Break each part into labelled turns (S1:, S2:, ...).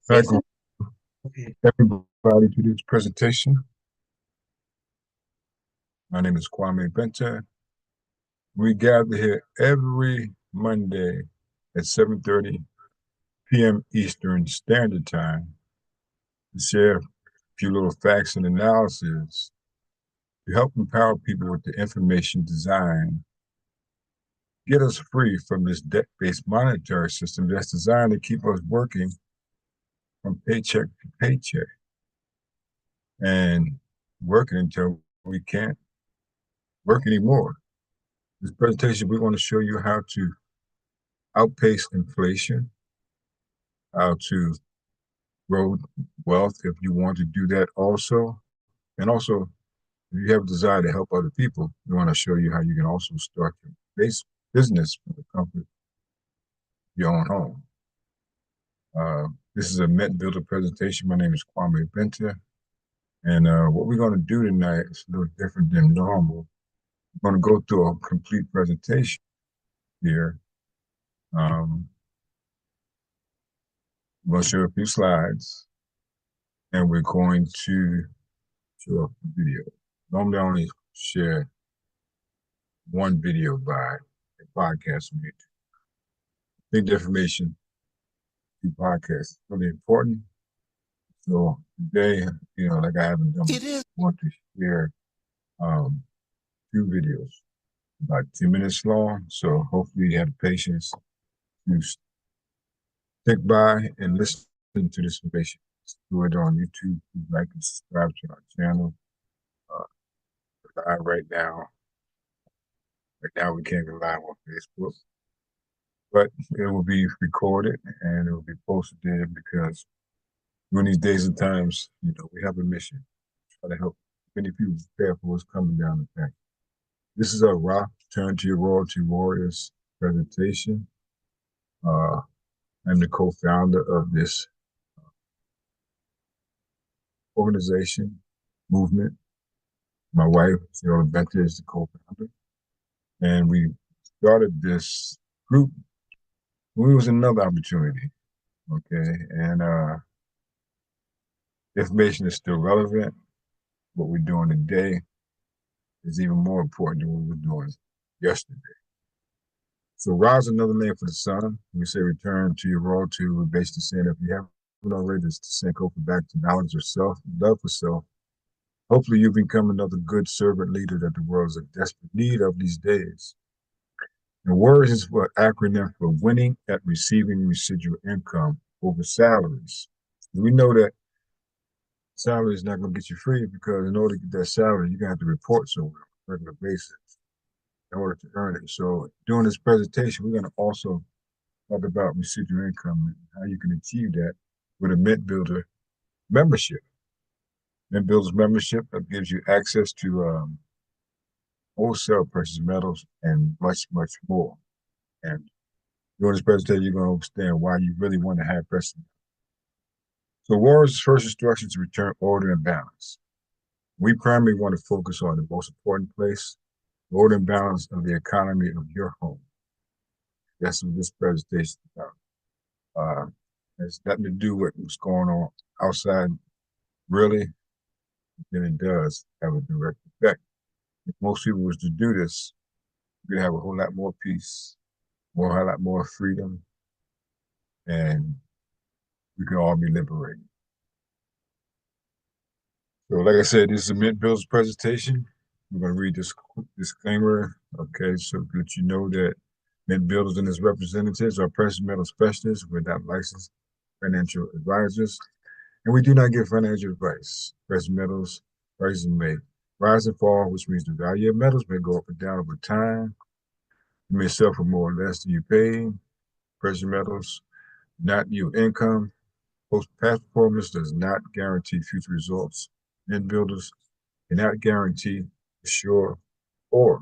S1: Welcome
S2: Jason? Okay.
S1: everybody to this presentation. My name is Kwame Benta. We gather here every Monday at 7:30 p.m. Eastern Standard Time to share a few little facts and analysis to help empower people with the information designed, get us free from this debt-based monetary system that's designed to keep us working from paycheck to paycheck and working until we can't work anymore. This presentation, we want to show you how to outpace inflation, how to grow wealth if you want to do that also. And also, if you have a desire to help other people, we want to show you how you can also start your base business from the comfort of your own home. This is a Met Builder presentation. My name is Kwame Benta. And what we're going to do tonight is a little different than normal. We're going to go through a complete presentation here. We're going to show a few slides, and we're going to show up the video. Normally, I only share one video by a podcast on YouTube. I think the information through podcasts is really important. So today, like I haven't done before, I want to share two videos, about 10 minutes long. So hopefully you have the patience to stick by and listen to this information. Do it on YouTube. Like and subscribe to our channel. Right now, we can't go live on Facebook, but it will be recorded and it will be posted there because during these days and times, we have a mission. Try to help many people prepare for what's coming down the track. This is a Rock Turn to Your Royalty Warriors presentation. I'm the co-founder of this organization, movement. My wife, Sarah Benta, is the co-founder. And we started this group when it was another opportunity. Okay. And information is still relevant. What we're doing today is even more important than what we were doing yesterday. So rise is another name for the sun. When we say return to your royalty, we're basically saying if you haven't already, it's to sink over back to knowledge of self, love for self. Hopefully you become another good servant leader that the world is in desperate need of these days. And WORDS is an acronym for winning at receiving residual income over salaries. We know that salary is not going to get you free because in order to get that salary, you're going to have to report somewhere on a regular basis in order to earn it. So during this presentation, we're going to also talk about residual income and how you can achieve that with a Mint Builder membership. Mint Builder's membership that gives you access to wholesale precious metals and much, much more. And during this presentation, you're going to understand why you really want to have precious metals. So WAR's first instruction is to return order and balance. We primarily want to focus on the most important place, the order and balance of the economy of your home. That's what this presentation is about. It's nothing to do with what's going on outside, really, then it does have a direct effect. If most people was to do this, we'd have a whole lot more peace, a whole lot more freedom, and we could all be liberated. So like I said, this is a Mint Builder's presentation. I'm going to read this disclaimer, okay, so that you know that Mint Builders and its representatives are precious metal specialists. We're not licensed financial advisors, and we do not give financial advice. Precious metals prices may rise and fall, which means the value of metals may go up and down over time. You may sell for more or less than you pay. Precious metals, not your income. Past performance does not guarantee future results. Mint Builders cannot guarantee, assure, or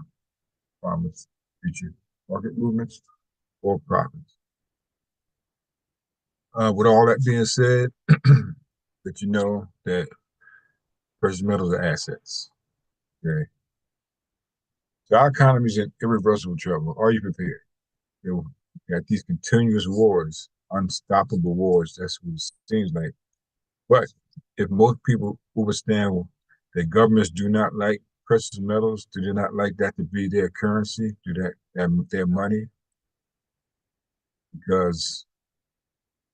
S1: promise future market movements or profits. With all that being said, that you know that precious metals are assets. Okay. So our economy is in irreversible trouble. Are you prepared? You know, we got these continuous wars unstoppable wars. That's what it seems like. But if most people understand that governments do not like precious metals, do they not like that to be their currency, do that their money? Because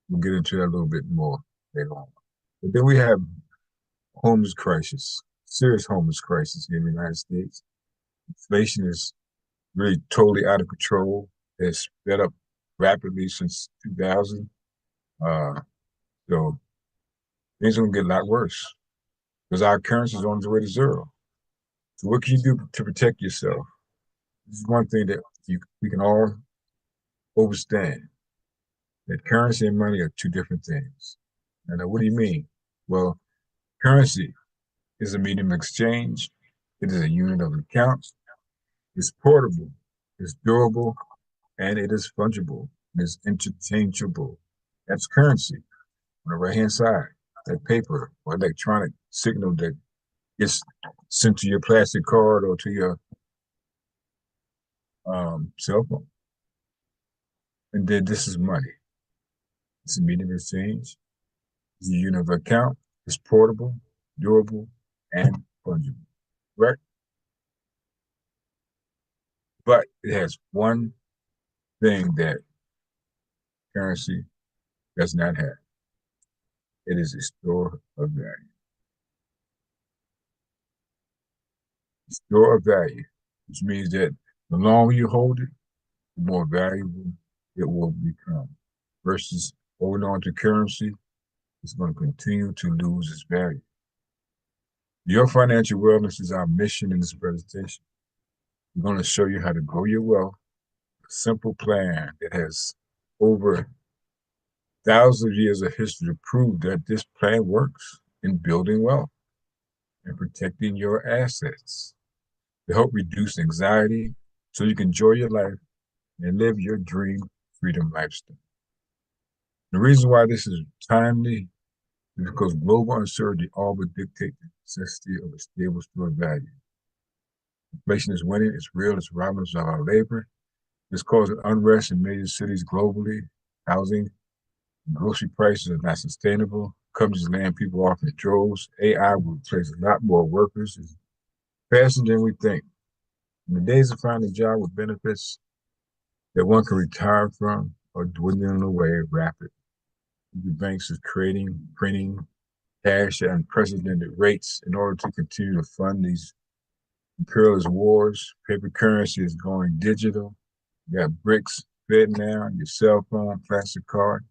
S1: we'll get into that a little bit more later on. But then we have homeless crisis, serious homeless crisis here in the United States. Inflation is really totally out of control. It's sped up rapidly since 2000. So things are going to get a lot worse because our currency is on its way to zero. So what can you do to protect yourself? This is one thing that we can all understand, that currency and money are two different things. And what do you mean? Well, currency is a medium of exchange. It is a unit of account. It's portable. It's durable. And it is fungible. It's interchangeable. That's currency. On the right-hand side, that paper or electronic signal that gets sent to your plastic card or to your cell phone. And then this is money. It's a medium of exchange. It's a unit of account. It's portable, durable, and fungible. Right? But it has one thing that currency does not have. It is a store of value. Store of value, which means that the longer you hold it, the more valuable it will become. Versus holding on to currency, it's going to continue to lose its value. Your financial wellness is our mission in this presentation. We're going to show you how to grow your wealth, a simple plan that has over thousands of years of history to prove that this plan works in building wealth and protecting your assets to help reduce anxiety so you can enjoy your life and live your dream freedom lifestyle. The reason why this is timely is because global uncertainty all but dictates the necessity of a stable store of value. Inflation is winning, it's real, it's robbing us of our labor. It's causing unrest in major cities globally. Housing, grocery prices are not sustainable. Companies laying people off in droves. AI will replace a lot more workers faster than we think. In the days of finding a job with benefits that one can retire from are dwindling away rapidly. The banks are printing cash at unprecedented rates in order to continue to fund these imperialist wars. Paper currency is going digital. You got bricks, FedNow, your cell phone, plastic card,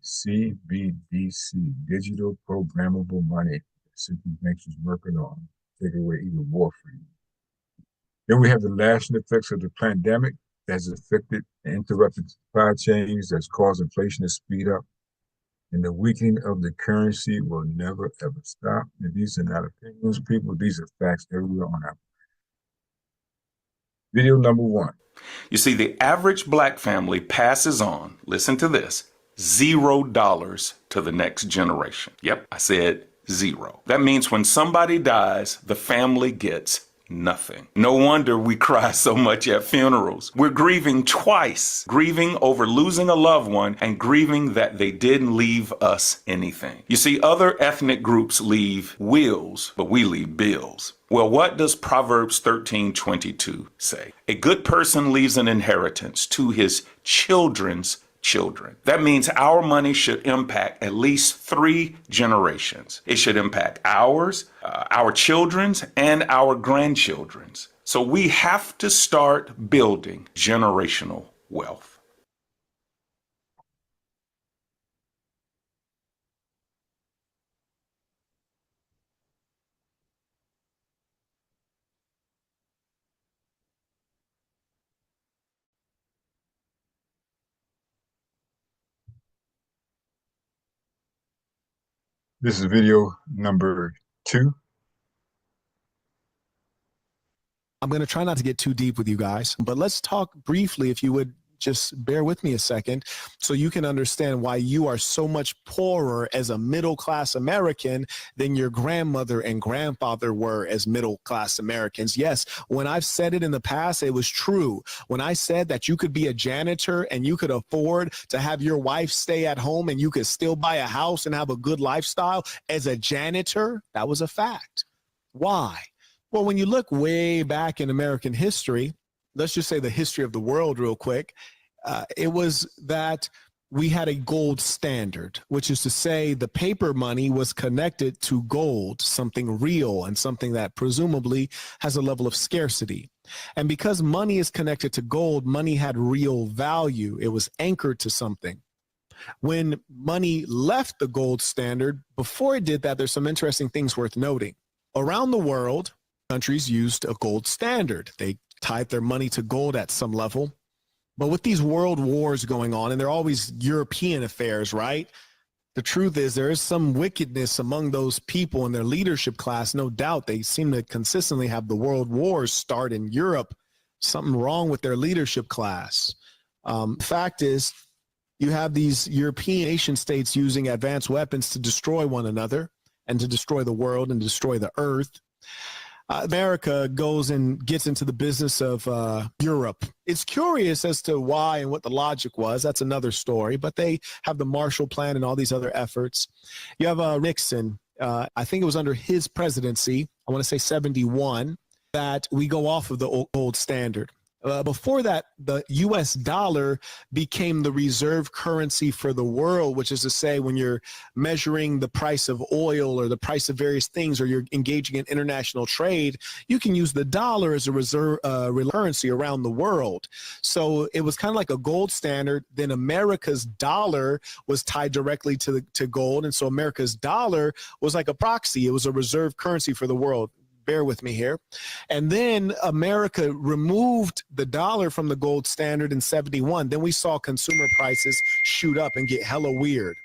S1: CBDC, digital programmable money. Central banks is working on take away even more for you. Then we have the lasting effects of the pandemic that has affected and interrupted supply chains, that's caused inflation to speed up. And the weakening of the currency will never, ever stop. And these are not opinions, people. These are facts everywhere on our video. Number one.
S2: You see, the average black family passes on, listen to this, $0 to the next generation. Yep, I said zero. That means when somebody dies, the family gets nothing. No wonder we cry so much at funerals. We're grieving twice, grieving over losing a loved one and grieving that they didn't leave us anything. You see, other ethnic groups leave wills, but we leave bills. Well, what does Proverbs 13:22 say? A good person leaves an inheritance to his children's children. That means our money should impact at least 3 generations. It should impact ours, our children's, and our grandchildren's. So we have to start building generational wealth.
S1: This is video number 2.
S3: I'm going to try not to get too deep with you guys, but let's talk briefly, if you would, just bear with me a second so you can understand why you are so much poorer as a middle-class American than your grandmother and grandfather were as middle-class Americans. Yes, when I've said it in the past, it was true. When I said that you could be a janitor and you could afford to have your wife stay at home and you could still buy a house and have a good lifestyle as a janitor, that was a fact. Why? Well, when you look way back in American history, let's just say the history of the world real quick, it was that we had a gold standard, which is to say the paper money was connected to gold, something real and something that presumably has a level of scarcity. And because money is connected to gold, money had real value. It was anchored to something. When money left the gold standard, before it did that, there's some interesting things worth noting. Around the world, countries used a gold standard. They tied their money to gold at some level. But with these world wars going on, and they're always European affairs, right? The truth is there is some wickedness among those people in their leadership class. No doubt they seem to consistently have the world wars start in Europe. Something wrong with their leadership class. Fact is, you have these European nation states using advanced weapons to destroy one another and to destroy the world and destroy the earth. America goes and gets into the business of Europe. It's curious as to why and what the logic was. That's another story. But they have the Marshall Plan and all these other efforts. You have Nixon. I think it was under his presidency, I want to say 71, that we go off of the old standard. Before that, the U.S. dollar became the reserve currency for the world, which is to say when you're measuring the price of oil or the price of various things, or you're engaging in international trade, you can use the dollar as a reserve currency around the world. So it was kind of like a gold standard. Then America's dollar was tied directly to gold. And so America's dollar was like a proxy. It was a reserve currency for the world. Bear with me here. And then America removed the dollar from the gold standard in 71. Then we saw consumer prices shoot up and get hella weird.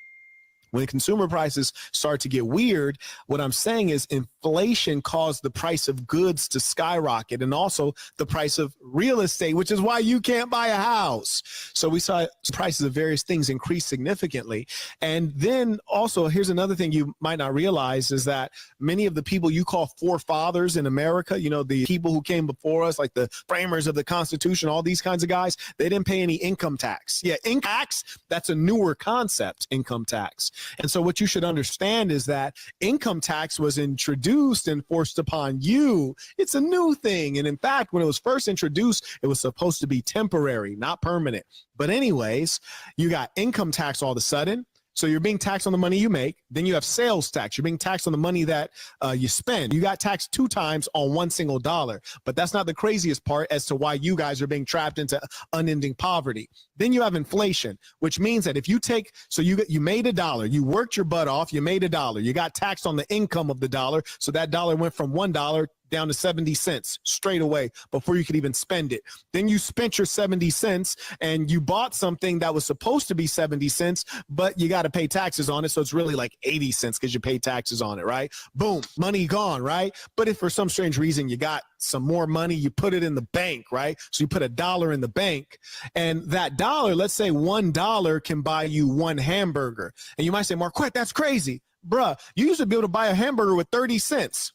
S3: When consumer prices start to get weird, what I'm saying is inflation caused the price of goods to skyrocket, and also the price of real estate, which is why you can't buy a house. So we saw prices of various things increase significantly. And then also, here's another thing you might not realize is that many of the people you call forefathers in America, you know, the people who came before us, like the framers of the Constitution, all these kinds of guys, they didn't pay any income tax. Yeah, income tax, that's a newer concept, income tax. And so what you should understand is that income tax was introduced and forced upon you. It's a new thing. And in fact, when it was first introduced, it was supposed to be temporary, not permanent. But anyways, you got income tax all of a sudden. So you're being taxed on the money you make. Then you have sales tax. You're being taxed on the money that you spend. You got taxed 2 times on one single dollar. But that's not the craziest part as to why you guys are being trapped into unending poverty. Then you have inflation, which means that if you take, so you made $1, you worked your butt off, you made $1, you got taxed on the income of the dollar. So that dollar went from $1 down to 70 cents straight away before you could even spend it. Then you spent your 70 cents and you bought something that was supposed to be 70 cents, but you got to pay taxes on it. So it's really like 80 cents because you pay taxes on it, right? Boom, money gone, right? But if for some strange reason you got some more money, you put it in the bank, right? So you put $1 in the bank, and that dollar, let's say $1 can buy you 1 hamburger. And you might say, Marquette, that's crazy. Bruh, you used to be able to buy a hamburger with 30 cents.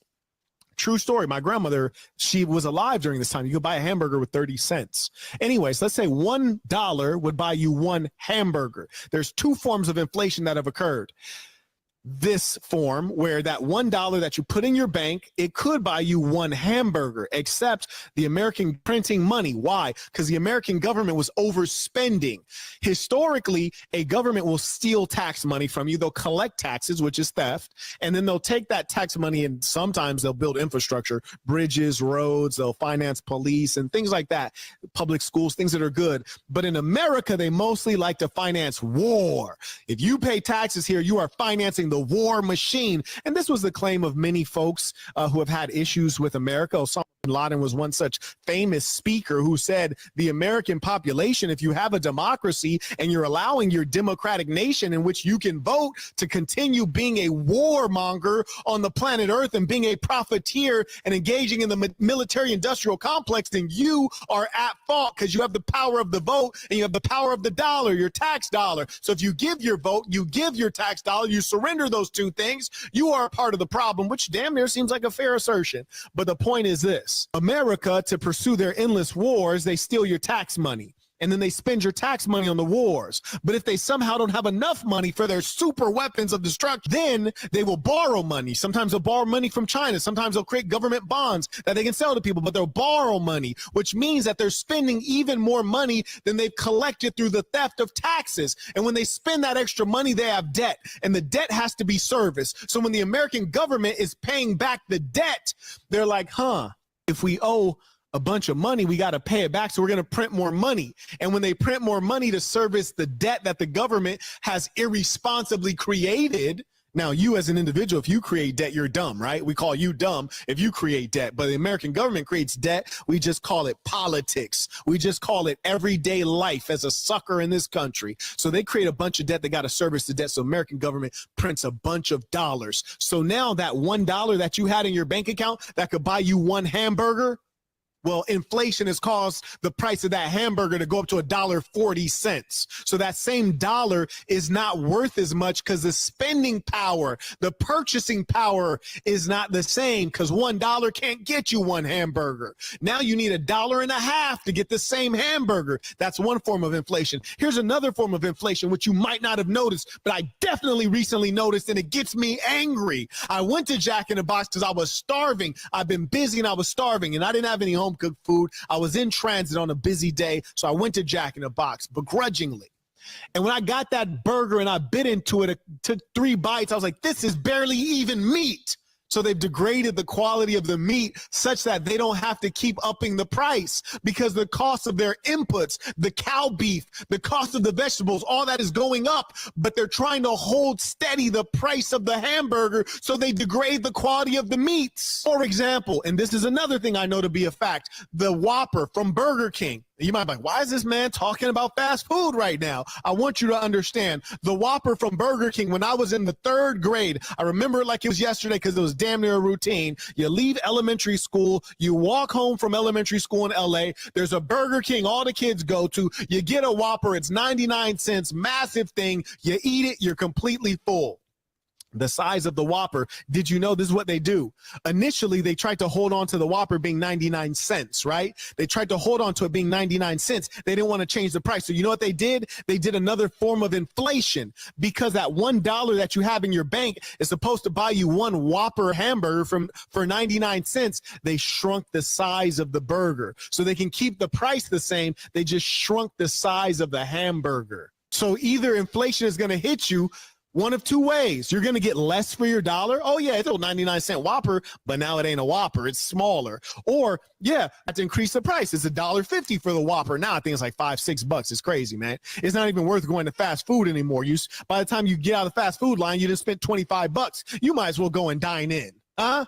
S3: True story. My grandmother, she was alive during this time. You could buy a hamburger with 30 cents. Anyways, let's say $1 would buy you 1 hamburger. There's 2 forms of inflation that have occurred. This form where that $1 that you put in your bank, it could buy you 1 hamburger, except the American printing money. Why? Because the American government was overspending. Historically, a government will steal tax money from you. They'll collect taxes, which is theft, and then they'll take that tax money and sometimes they'll build infrastructure, bridges, roads, they'll finance police and things like that, public schools, things that are good. But in America, they mostly like to finance war. If you pay taxes here, you are financing the the war machine. And this was the claim of many folks who have had issues with America. Osama bin Laden was one such famous speaker who said the American population, if you have a democracy and you're allowing your democratic nation in which you can vote to continue being a warmonger on the planet Earth and being a profiteer and engaging in the military industrial complex, then you are at fault because you have the power of the vote and you have the power of the dollar, your tax dollar. So if you give your vote, you give your tax dollar, you surrender those two things, you are a part of the problem, which damn near seems like a fair assertion. But the point is this: America, to pursue their endless wars, they steal your tax money. And then they spend your tax money on the wars. But if they somehow don't have enough money for their super weapons of destruction, then they will borrow money. Sometimes they'll borrow money from China. Sometimes they'll create government bonds that they can sell to people, but they'll borrow money, which means that they're spending even more money than they've collected through the theft of taxes. And when they spend that extra money, they have debt, and the debt has to be serviced. So when the American government is paying back the debt, they're like, if we owe a bunch of money, we got to pay it back. So we're going to print more money. And when they print more money to service the debt that the government has irresponsibly created, now you as an individual, if you create debt, you're dumb, right? We call you dumb if you create debt. But the American government creates debt. We just call it politics. We just call it everyday life as a sucker in this country. So they create a bunch of debt. They got to service the debt. So American government prints a bunch of dollars. So now that $1 that you had in your bank account that could buy you one hamburger, well, inflation has caused the price of that hamburger to go up to $1.40. So that same dollar is not worth as much because the spending power, the purchasing power is not the same, because $1 can't get you one hamburger. Now you need $1.50 to get the same hamburger. That's one form of inflation. Here's another form of inflation, which you might not have noticed, but I definitely recently noticed, and it gets me angry. I went to Jack in the Box because I was starving. I've been busy and I was starving, and I didn't have any home cooked food. I was in transit on a busy day, so I went to Jack in the Box begrudgingly. And when I got that burger and I bit into it, it took 3 bites, I was like, this is barely even meat. So they've degraded the quality of the meat such that they don't have to keep upping the price, because the cost of their inputs, the cow beef, the cost of the vegetables, all that is going up, but they're trying to hold steady the price of the hamburger, so they degrade the quality of the meats. For example, and this is another thing I know to be a fact, the Whopper from Burger King. You might be like, why is this man talking about fast food right now? I want you to understand the Whopper from Burger King. When I was in the 3rd grade, I remember it like it was yesterday because it was damn near a routine. You leave elementary school, you walk home from elementary school in LA. There's a Burger King all the kids go to. You get a Whopper. It's 99 cents, massive thing. You eat it. You're completely full. The size of the Whopper. Did you know this is what they do? Initially, they tried to hold on to the Whopper being 99 cents, right? They tried to hold on to it being 99 cents. They didn't want to change the price. So you know what they did? They did another form of inflation, because that $1 that you have in your bank is supposed to buy you one Whopper hamburger for 99 cents. They shrunk the size of the burger so they can keep the price the same. They just shrunk the size of the hamburger. So either inflation is going to hit you one of 2 ways. You're going to get less for your dollar. Oh, yeah, it's a 99-cent Whopper, but now it ain't a Whopper. It's smaller. Or, yeah, I have to increase the price. It's $1.50 for the Whopper. Now I think it's like $5-6. It's crazy, man. It's not even worth going to fast food anymore. By the time you get out of the fast food line, you just spent $25. You might as well go and dine in. Huh?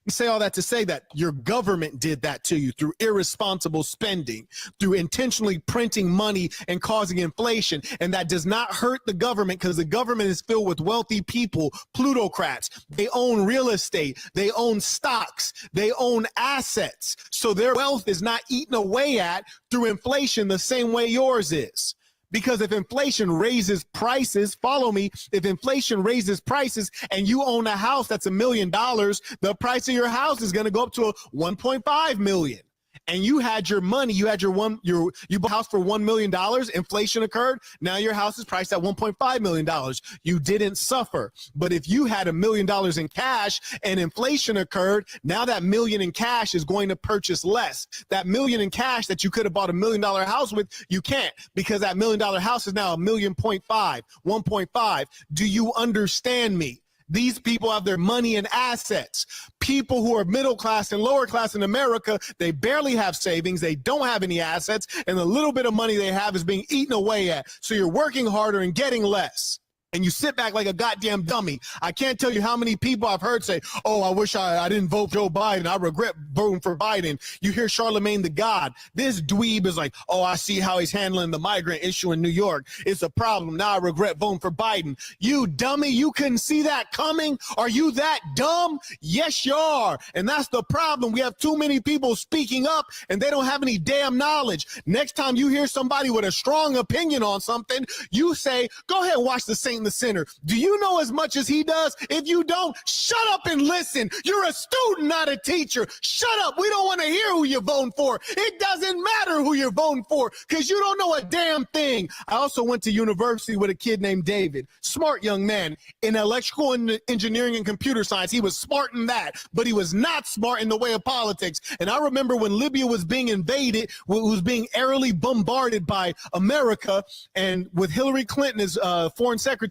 S3: You say all that to say that your government did that to you through irresponsible spending, through intentionally printing money and causing inflation. And that does not hurt the government, because the government is filled with wealthy people, plutocrats. They own real estate. They own stocks. They own assets. So their wealth is not eaten away at through inflation the same way yours is. Because if inflation raises prices, follow me, if inflation raises prices and you own a house that's $1 million, the price of your house is going to go up to $1.5 million. And you had your money, you bought a house for $1 million, inflation occurred, now your house is priced at $1.5 million. You didn't suffer. But if you had $1 million in cash and inflation occurred, now that million in cash is going to purchase less. That million in cash that you could have bought $1 million house with, you can't, because that $1 million house is now $1.5 million, 1.5. Do you understand me? These people have their money and assets. People who are middle class and lower class in America, they barely have savings. They don't have any assets. And the little bit of money they have is being eaten away at. So you're working harder and getting less. And you sit back like a goddamn dummy. I can't tell you how many people I've heard say, oh, I wish I didn't vote Joe Biden. I regret voting for Biden. You hear Charlemagne the God. This dweeb is like, oh, I see how he's handling the migrant issue in New York. It's a problem. Now I regret voting for Biden. You dummy, you couldn't see that coming? Are you that dumb? Yes, you are. And that's the problem. We have too many people speaking up and they don't have any damn knowledge. Next time you hear somebody with a strong opinion on something, you say, go ahead and watch the Saint in the Center. Do you know as much as he does? If you don't, shut up and listen. You're a student, not a teacher. Shut up. We don't want to hear who you're voting for. It doesn't matter who you're voting for because you don't know a damn thing. I also went to university with a kid named David. Smart young man in electrical engineering and computer science. He was smart in that, but he was not smart in the way of politics. And I remember when Libya was being invaded, was being airily bombarded by America, and with Hillary Clinton as foreign secretary,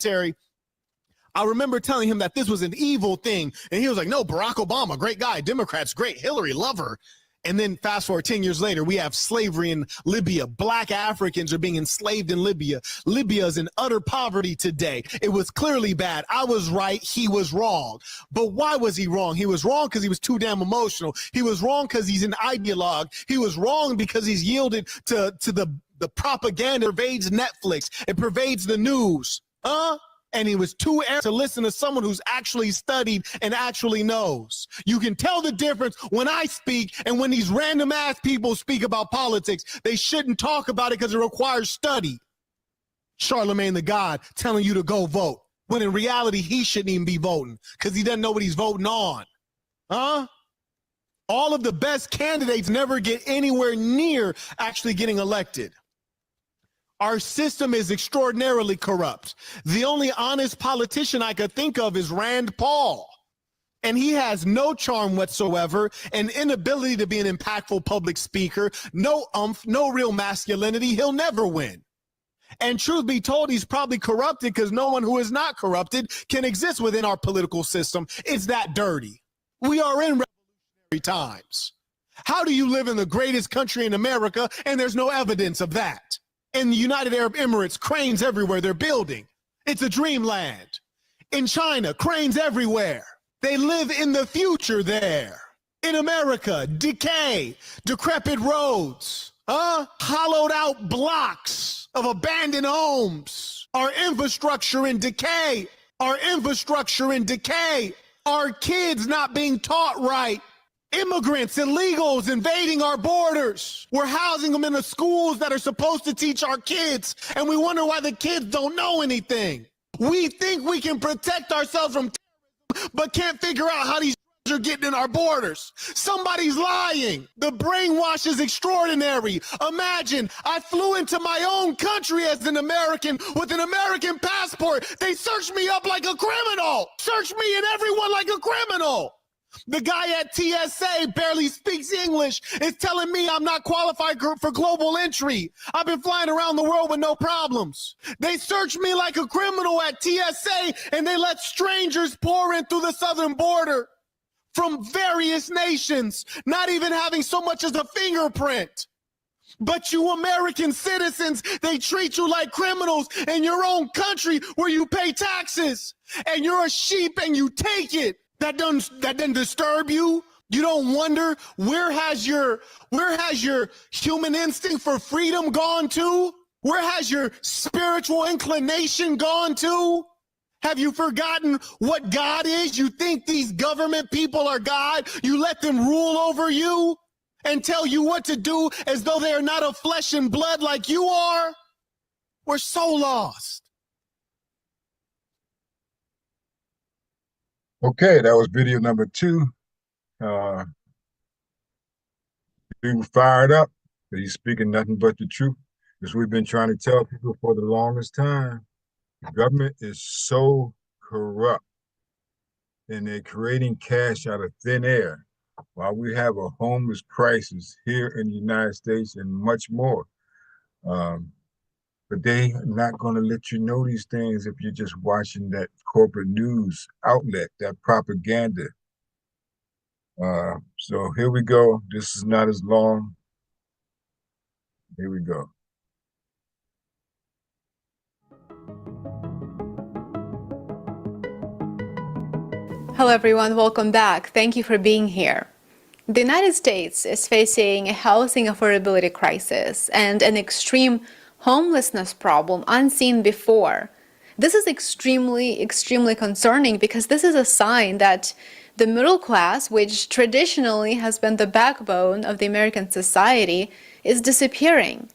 S3: I remember telling him that this was an evil thing. And he was like, no, Barack Obama, great guy. Democrats, great. Hillary, love her. And then fast forward 10 years later, we have slavery in Libya. Black Africans are being enslaved in Libya. Libya is in utter poverty today. It was clearly bad. I was right. He was wrong. But why was he wrong? He was wrong because he was too damn emotional. He was wrong because he's an ideologue. He was wrong because he's yielded to the propaganda that pervades Netflix. It pervades the news. And he was too arrogant to listen to someone who's actually studied and actually knows. You can tell the difference when I speak and when these random ass people speak about politics. They shouldn't talk about it because it requires study. Charlemagne the God telling you to go vote, when in reality he shouldn't even be voting because he doesn't know what he's voting on. All of the best candidates never get anywhere near actually getting elected. Our system is extraordinarily corrupt. The only honest politician I could think of is Rand Paul. And he has no charm whatsoever, an inability to be an impactful public speaker, no umph, no real masculinity. He'll never win. And truth be told, he's probably corrupted because no one who is not corrupted can exist within our political system. It's that dirty. We are in revolutionary times. How do you live in the greatest country in America and there's no evidence of that? In the United Arab Emirates, cranes everywhere they're building. It's a dreamland. In China, cranes everywhere. They live in the future there. In America, decay, decrepit roads, hollowed out blocks of abandoned homes. Our infrastructure in decay. Our infrastructure in decay. Our kids not being taught right. Immigrants, illegals invading our borders. We're housing them in the schools that are supposed to teach our kids, and we wonder why the kids don't know anything. We think we can protect ourselves from terrorism, but can't figure out how these are getting in our borders. Somebody's lying. The brainwash is extraordinary. Imagine I flew into my own country as an American with an American passport. They searched me up like a criminal. Searched me and everyone like a criminal. The guy at TSA barely speaks English is telling me I'm not qualified for global entry. I've been flying around the world with no problems. They searched me like a criminal at TSA and they let strangers pour in through the southern border from various nations, not even having so much as a fingerprint. But you American citizens, they treat you like criminals in your own country where you pay taxes and you're a sheep and you take it. That doesn't disturb you? You don't wonder where has your human instinct for freedom gone to? Where has your spiritual inclination gone to? Have you forgotten what God is? You think these government people are God? You let them rule over you and tell you what to do as though they are not of flesh and blood like you are? We're so lost.
S1: Okay, that was video number 2. We were fired up. He's speaking nothing but the truth. As we've been trying to tell people for the longest time, the government is so corrupt and they're creating cash out of thin air while we have a homeless crisis here in the United States and much more. But they're not going to let you know these things if you're just watching that corporate news outlet, that propaganda. So here we go. This is not as long. Here we go.
S4: Hello everyone, welcome back. Thank you for being here. The United States is facing a housing affordability crisis and an extreme homelessness problem unseen before. This is extremely concerning because this is a sign that the middle class, which traditionally has been the backbone of the American society, is disappearing.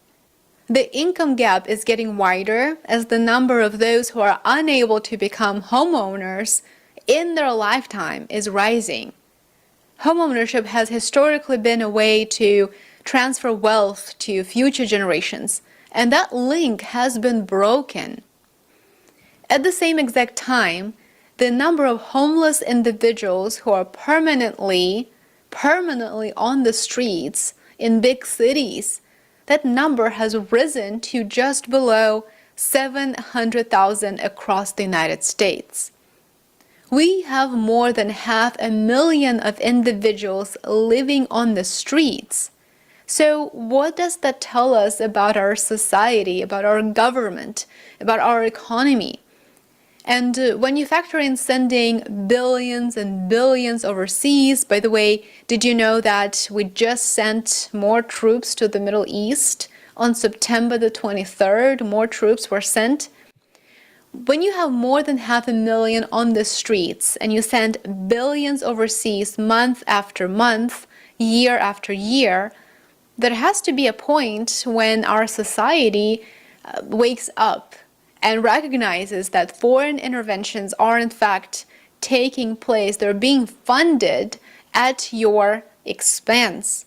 S4: The income gap is getting wider as the number of those who are unable to become homeowners in their lifetime is rising. Homeownership has historically been a way to transfer wealth to future generations, and that link has been broken. At the same exact time, the number of homeless individuals who are permanently on the streets in big cities, that number has risen to just below 700,000 across the United States. We have more than 500,000 of individuals living on the streets. So what does that tell us about our society, about our government, about our economy? And when you factor in sending billions and billions overseas, by the way, did you know that we just sent more troops to the Middle East? On September the 23rd, more troops were sent. When you have more than 500,000 on the streets and you send billions overseas month after month, year after year, there has to be a point when our society wakes up and recognizes that foreign interventions are in fact taking place. They're being funded at your expense.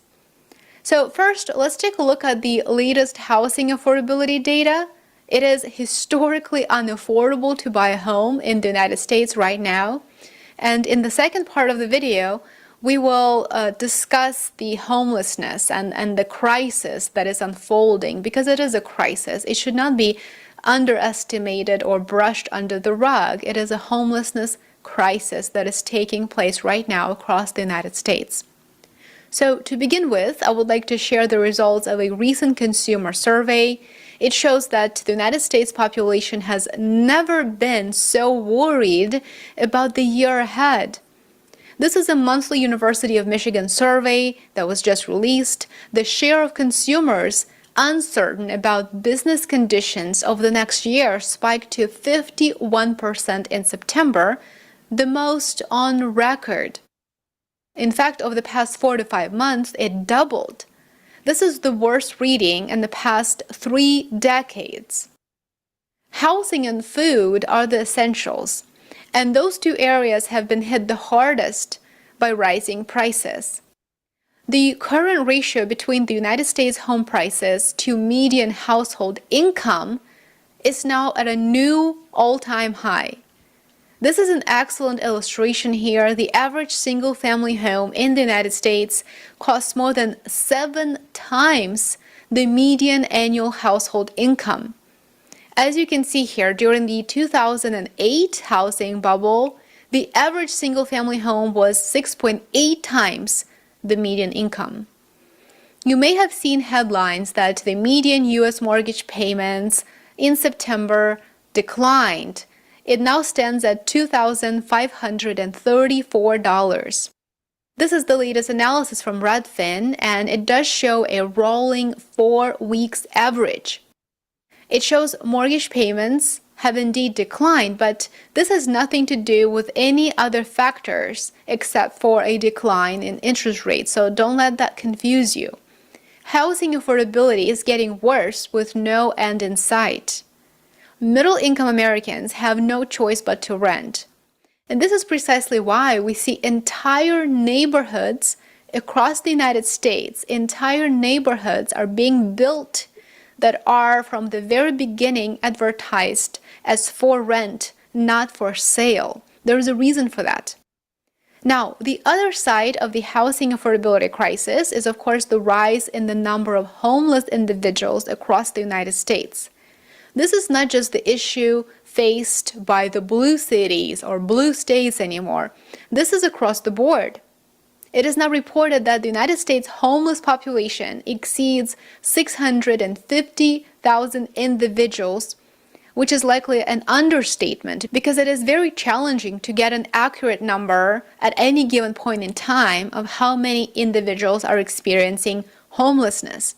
S4: So first, let's take a look at the latest housing affordability data. It is historically unaffordable to buy a home in the United States right now. And in the second part of the video, we will discuss the homelessness and the crisis that is unfolding, because it is a crisis. It should not be underestimated or brushed under the rug. It is a homelessness crisis that is taking place right now across the United States. So to begin with, I would like to share the results of a recent consumer survey. It shows that the United States population has never been so worried about the year ahead. This is a monthly University of Michigan survey that was just released. The share of consumers uncertain about business conditions over the next year spiked to 51% in September, the most on record. In fact, over the past 4 to 5 months, it doubled. This is the worst reading in the past 3 decades. Housing and food are the essentials, and those two areas have been hit the hardest by rising prices. The current ratio between the United States home prices to median household income is now at a new all-time high. This is an excellent illustration here. The average single-family home in the United States costs more than 7 times the median annual household income. As you can see here, during the 2008 housing bubble, the average single-family home was 6.8 times the median income. You may have seen headlines that the median U.S. mortgage payments in September declined. It now stands at $2,534. This is the latest analysis from Redfin, and it does show a rolling 4 weeks average. It shows mortgage payments have indeed declined, but this has nothing to do with any other factors except for a decline in interest rates, so don't let that confuse you. Housing affordability is getting worse with no end in sight. Middle-income Americans have no choice but to rent. And this is precisely why we see entire neighborhoods across the United States, entire neighborhoods are being built that are from the very beginning advertised as for rent, not for sale. There is a reason for that. Now, the other side of the housing affordability crisis is, of course, the rise in the number of homeless individuals across the United States. This is not just the issue faced by the blue cities or blue states anymore. This is across the board. It is now reported that the United States homeless population exceeds 650,000 individuals, which is likely an understatement because it is very challenging to get an accurate number at any given point in time of how many individuals are experiencing homelessness.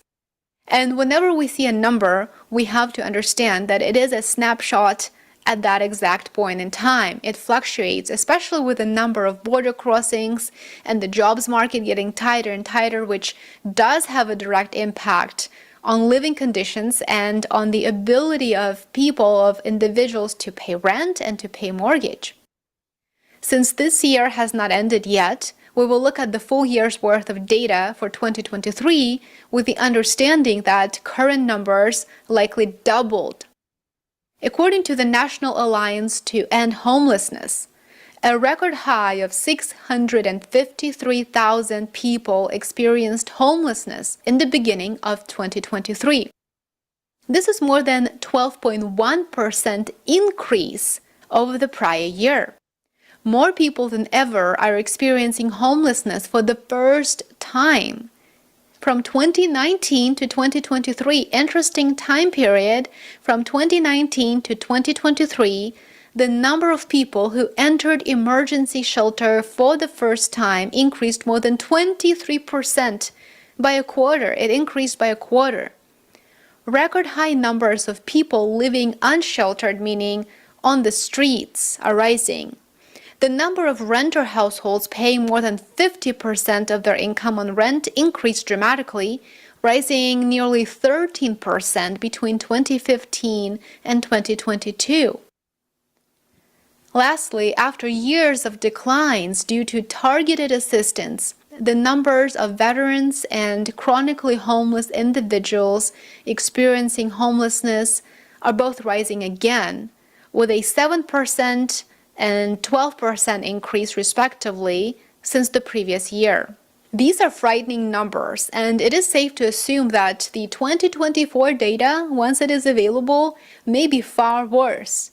S4: And whenever we see a number, we have to understand that it is a snapshot at that exact point in time. It fluctuates, especially with the number of border crossings and the jobs market getting tighter and tighter, which does have a direct impact on living conditions and on the ability of people, of individuals to pay rent and to pay mortgage. Since this year has not ended yet, we will look at the full year's worth of data for 2023 with the understanding that current numbers likely doubled. According to the National Alliance to End Homelessness, a record high of 653,000 people experienced homelessness in the beginning of 2023. This is more than 12.1% increase over the prior year. More people than ever are experiencing homelessness for the first time. From 2019 to 2023, interesting time period, from 2019 to 2023, the number of people who entered emergency shelter for the first time increased more than 23% by a quarter. It increased by a quarter. Record high numbers of people living unsheltered, meaning on the streets, are rising. The number of renter households paying more than 50% of their income on rent increased dramatically, rising nearly 13% between 2015 and 2022. Lastly, after years of declines due to targeted assistance, the numbers of veterans and chronically homeless individuals experiencing homelessness are both rising again, with a 7% and 12% increase respectively since the previous year. These are frightening numbers, and it is safe to assume that the 2024 data, once it is available, may be far worse.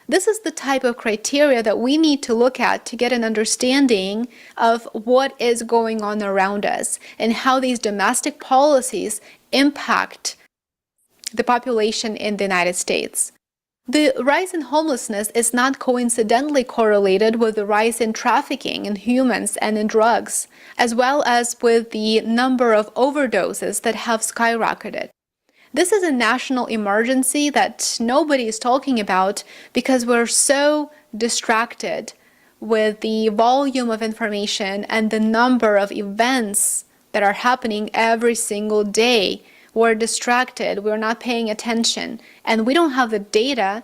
S4: This is the type of criteria that we need to look at to get an understanding of what is going on around us and how these domestic policies impact the population in the United States. The rise in homelessness is not coincidentally correlated with the rise in trafficking in humans and in drugs, as well as with the number of overdoses that have skyrocketed. This is a national emergency that nobody is talking about because we're so distracted with the volume of information and the number of events that are happening every single day. We're distracted, we're not paying attention, and we don't have the data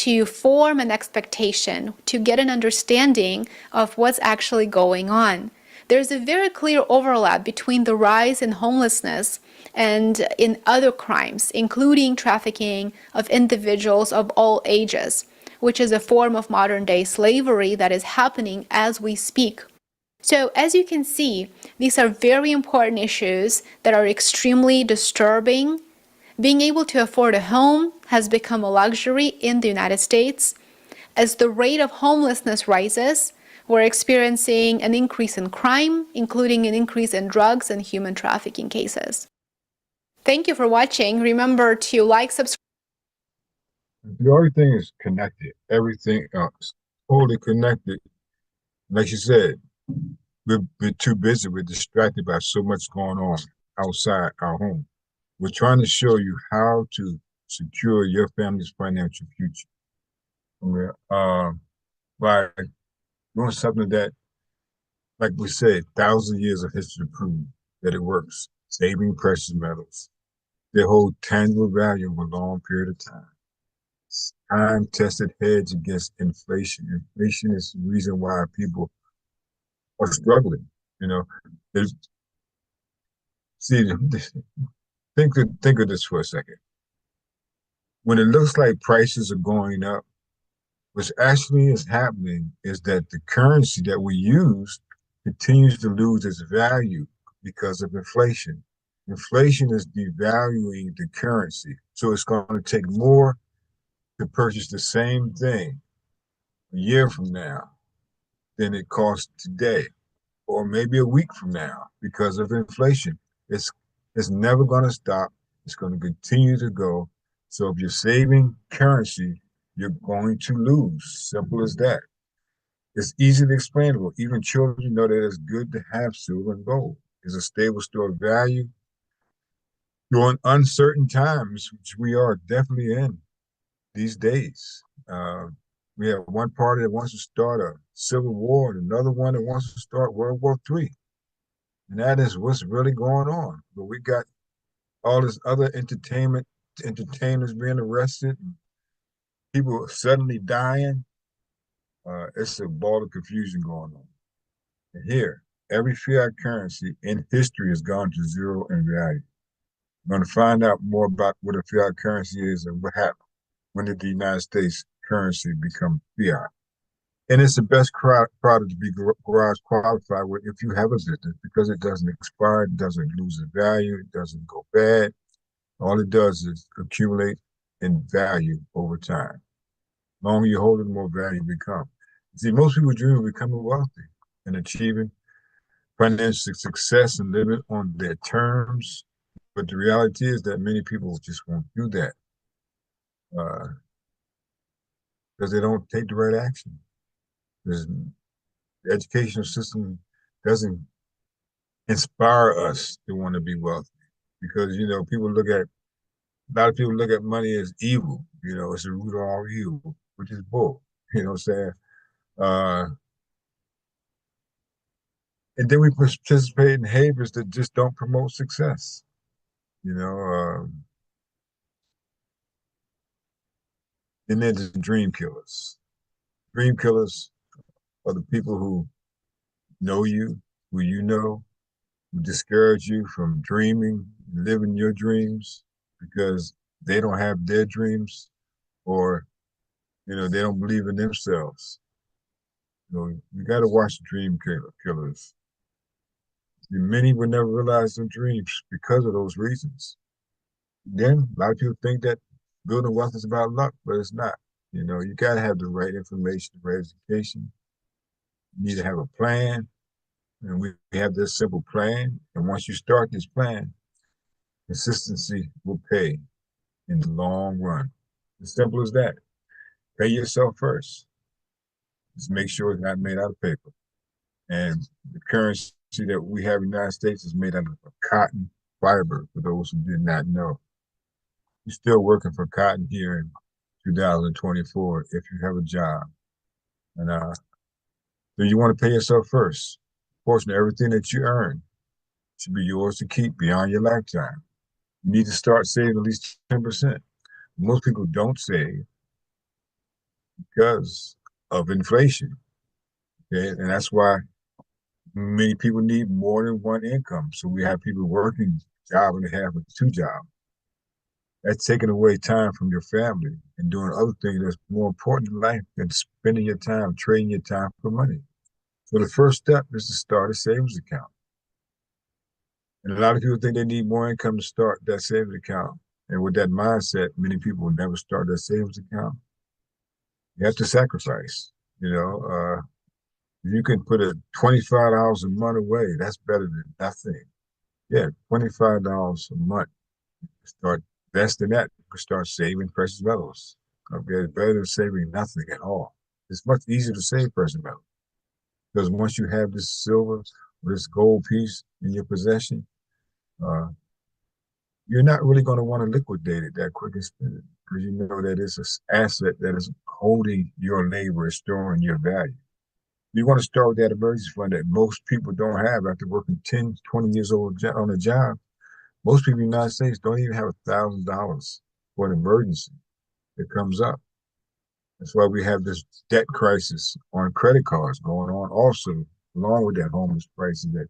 S4: to form an expectation, to get an understanding of what's actually going on. There's a very clear overlap between the rise in homelessness and in other crimes, including trafficking of individuals of all ages, which is a form of modern-day slavery that is happening as we speak. So as you can see, these are very important issues that are extremely disturbing. Being able to afford a home has become a luxury in the United States. As the rate of homelessness rises, we're experiencing an increase in crime, including an increase in drugs and human trafficking cases. Thank you for watching. Remember to like, subscribe.
S1: Everything is connected. Everything is totally connected. Like you said, we're too busy. We're distracted by so much going on outside our home. We're trying to show you how to secure your family's financial future. By doing something that, like we said, thousands of years of history prove that it works. Saving precious metals. They hold tangible value over a long period of time. Time-tested hedge against inflation. Inflation is the reason why people are struggling. You know, think of this for a second. When it looks like prices are going up, what actually is happening is that the currency that we use continues to lose its value because of inflation. Inflation is devaluing the currency. So it's going to take more to purchase the same thing a year from now than it costs today, or maybe a week from now because of inflation. It's never going to stop. It's going to continue to go. So if you're saving currency, you're going to lose. Simple as that. It's easily explainable. Even children know that it's good to have silver and gold. It's a stable store of value during uncertain times, which we are definitely in these days. We have one party that wants to start a civil war and another one that wants to start World War III. And that is what's really going on. But we got all this other entertainers being arrested, and people suddenly dying. It's a ball of confusion going on. And here, every fiat currency in history has gone to zero in value. We're going to find out more about what a fiat currency is and what happened. When did the United States currency become fiat? And it's the best product to be garage qualified with if you have a business, because it doesn't expire, it doesn't lose its value, it doesn't go bad. All it does is accumulate in value over time. The longer you hold it, the more value you become. See, most people dream of becoming wealthy and achieving financial success and living on their terms. But the reality is that many people just won't do that because they don't take the right action. Because the educational system doesn't inspire us to want to be wealthy. Because, a lot of people look at money as evil. It's the root of all evil, which is bull. You know what I'm saying? Uh, and then we participate in behaviors that just don't promote success. You know, and then there's dream killers. Dream killers are the people who know you, who you know, who discourage you from dreaming, living your dreams because they don't have their dreams, or they don't believe in themselves. You got to watch the dream killers. Many will never realize their dreams because of those reasons. Then a lot of people think that building wealth is about luck, but it's not. You got to have the right information, the right education. You need to have a plan, and we have this simple plan. And once you start this plan, consistency will pay in the long run. As simple as that. Pay yourself first. Just make sure it's not made out of paper. And the currency that we have in the United States is made out of cotton fiber, for those who did not know. You're still working for cotton here in 2024 if you have a job. And so you want to pay yourself first. A portion of everything that you earn should be yours to keep beyond your lifetime. You need to start saving at least 10%. Most people don't save because of inflation. Okay? And that's why many people need more than one income. So we have people working a job and a half or two jobs. That's taking away time from your family and doing other things that's more important in life than spending your time, trading your time for money. So the first step is to start a savings account. And a lot of people think they need more income to start that savings account. And with that mindset, many people will never start that savings account. You have to sacrifice. If you can put a $25 a month away, that's better than nothing. Yeah, $25 a month. Start investing that. You can start saving precious metals. Okay, it's better than saving nothing at all. It's much easier to save precious metals because once you have this silver or this gold piece in your possession, you're not really going to want to liquidate it that quick and spend it because you know that it's an asset that is holding your labor and storing your value. You want to start with that emergency fund that most people don't have after working 10, 20 years old on a job. Most people in the United States don't even have $1,000 for an emergency that comes up. That's why we have this debt crisis on credit cards going on also, along with that homeless crisis that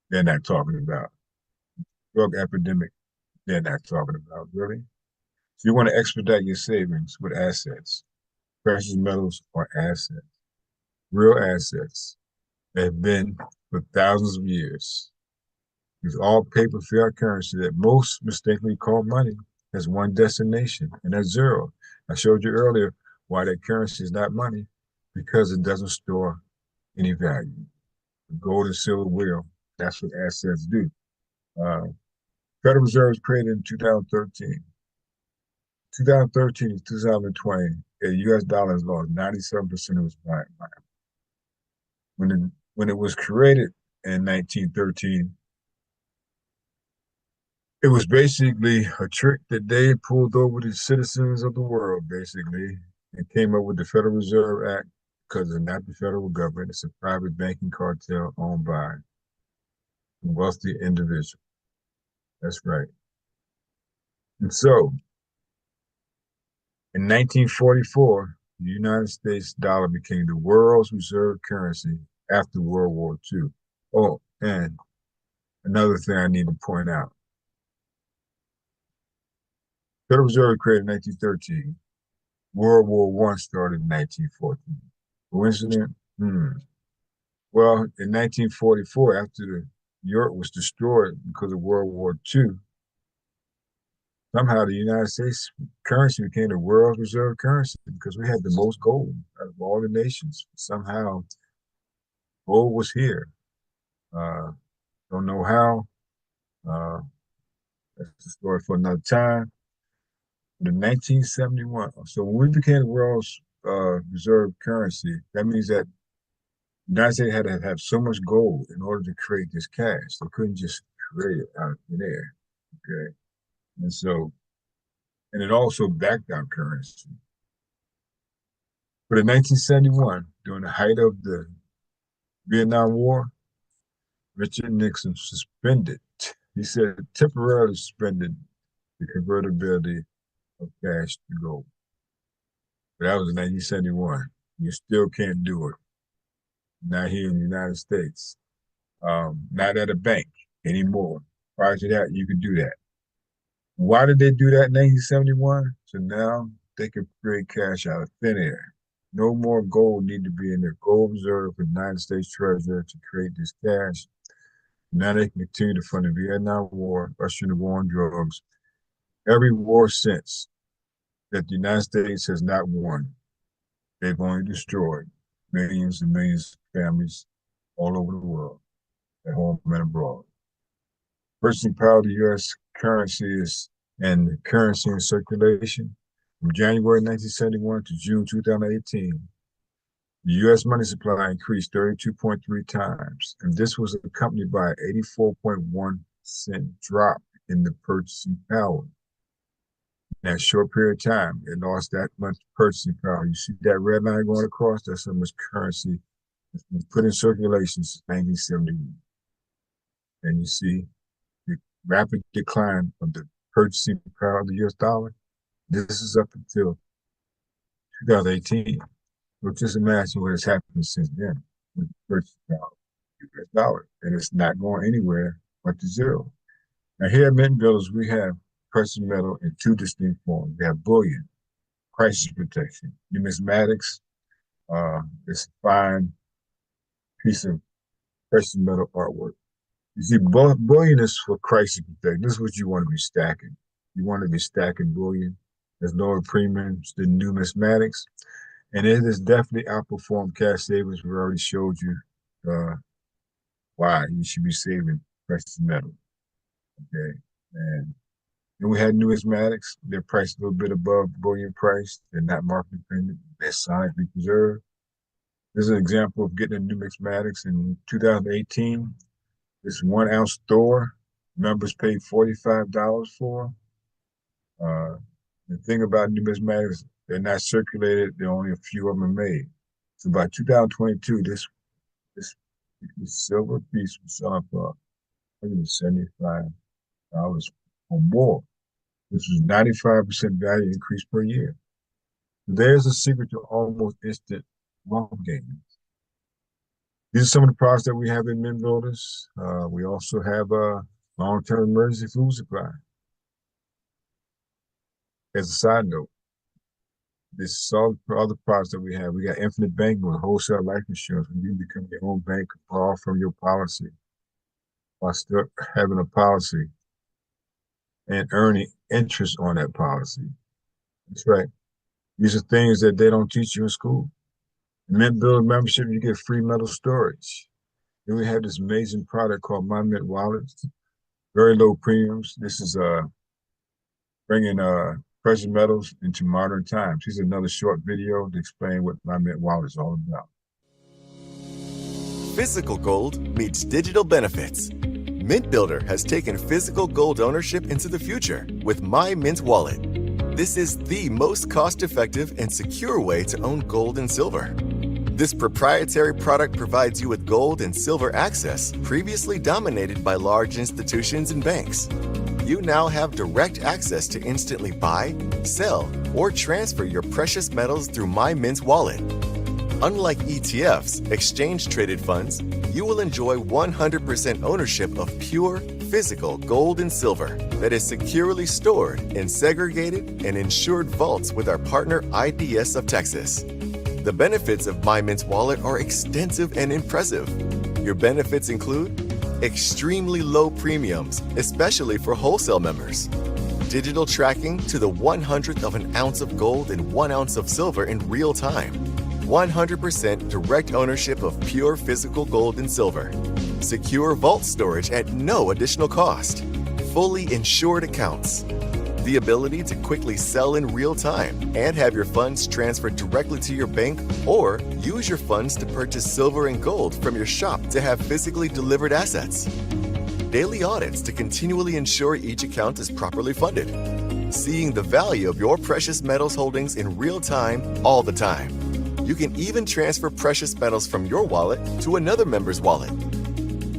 S1: they're not talking about. Drug epidemic, they're not talking about, really. So you want to expedite your savings with assets. Precious metals are assets, real assets that have been for thousands of years. It's all paper fiat currency that most mistakenly call money has one destination, and that's zero. I showed you earlier why that currency is not money, because it doesn't store any value. The gold and silver will. That's what assets do. Federal Reserve was created in 2013 2013 to 2020, the U.S. dollar has lost 97% of its value. When it was created in 1913, it was basically a trick that they pulled over the citizens of the world, basically, and came up with the Federal Reserve Act because it's not the federal government. It's a private banking cartel owned by a wealthy individual. That's right. And so, in 1944, the United States dollar became the world's reserve currency after World War II. Oh, and another thing I need to point out. Federal Reserve created in 1913. World War I started in 1914. Coincidence? Well, in 1944, after New York was destroyed because of World War II, somehow the United States currency became the world's reserve currency because we had the most gold out of all the nations. Somehow, gold was here. Don't know how. Uh, that's a story for another time. But in 1971, so when we became the world's reserve currency, that means that the United States had to have so much gold in order to create this cash. They couldn't just create it out of thin air. Okay. And so, and it also backed our currency. But in 1971, during the height of the Vietnam War, Richard Nixon suspended, he said temporarily suspended the convertibility of cash to gold. But that was in 1971. You still can't do it. Not here in the United States. Not at a bank anymore. Prior to that, you could do that. Why did they do that in 1971? So now they can create cash out of thin air. No more gold need to be in their gold reserve for the United States Treasury to create this cash. Now they can continue to fund the Vietnam War, ushering the war on drugs. Every war since that the United States has not won, they've only destroyed millions and millions of families all over the world, at home and abroad. Purchasing power of the U.S. currency is and currency in circulation. From January 1971 to June 2018, the U.S. money supply increased 32.3 times, and this was accompanied by an 84.1% drop in the purchasing power. In that short period of time, it lost that much purchasing power. You see that red line going across? That's how much currency has been put in circulation since 1971. And you see the rapid decline of the purchasing power of the US dollar. This is up until 2018. So just imagine what has happened since then with the purchasing power of the US dollar. And it's not going anywhere but to zero. Now here at Mint Builders, we have precious metal in two distinct forms. We have bullion, crisis protection, numismatics, this fine piece of precious metal artwork. You see, bullion is for crisis protection. This is what you want to be stacking. You want to be stacking bullion. There's lower premiums than numismatics. And it has definitely outperformed cash savings. We already showed you why you should be saving precious metal. Okay. And then we had numismatics. They're priced a little bit above bullion price. They're not market dependent. They're sonically preserved. This is an example of getting a numismatics in 2018. This 1 ounce store, members paid $45 for. The thing about numismatics, they're not circulated. There are only a few of them made. So by 2022, this silver piece was selling for $175 or more, which is 95% value increase per year. There's a secret to almost instant wealth gain. These are some of the products that we have in Mint Builders. We also have a long-term emergency food supply. As a side note, this is all the other products that we have. We got infinite banking with wholesale life insurance. When you become your own bank, borrow from your policy while still having a policy and earning interest on that policy. That's right. These are things that they don't teach you in school. Mint Builder membership, you get free metal storage. Then we have this amazing product called My Mint Wallet. Very low premiums. This is bringing precious metals into modern times. Here's another short video to explain what my Mint Wallet is all about.
S5: Physical gold meets digital benefits. Mint Builder has taken physical gold ownership into the future with My Mint Wallet. This is the most cost-effective and secure way to own gold and silver. This proprietary product provides you with gold and silver access previously dominated by large institutions and banks. You now have direct access to instantly buy, sell, or transfer your precious metals through My Mint Wallet. Unlike ETFs, exchange-traded funds, you will enjoy 100% ownership of pure, physical gold and silver that is securely stored in segregated and insured vaults with our partner IDS of Texas. The benefits of My Mint Wallet are extensive and impressive. Your benefits include extremely low premiums, especially for wholesale members, digital tracking to the 100th of an ounce of gold and 1 ounce of silver in real time, 100% direct ownership of pure physical gold and silver, secure vault storage at no additional cost, fully insured accounts, the ability to quickly sell in real time and have your funds transferred directly to your bank, or use your funds to purchase silver and gold from your shop to have physically delivered assets. Daily audits to continually ensure each account is properly funded. Seeing the value of your precious metals holdings in real time all the time. You can even transfer precious metals from your wallet to another member's wallet.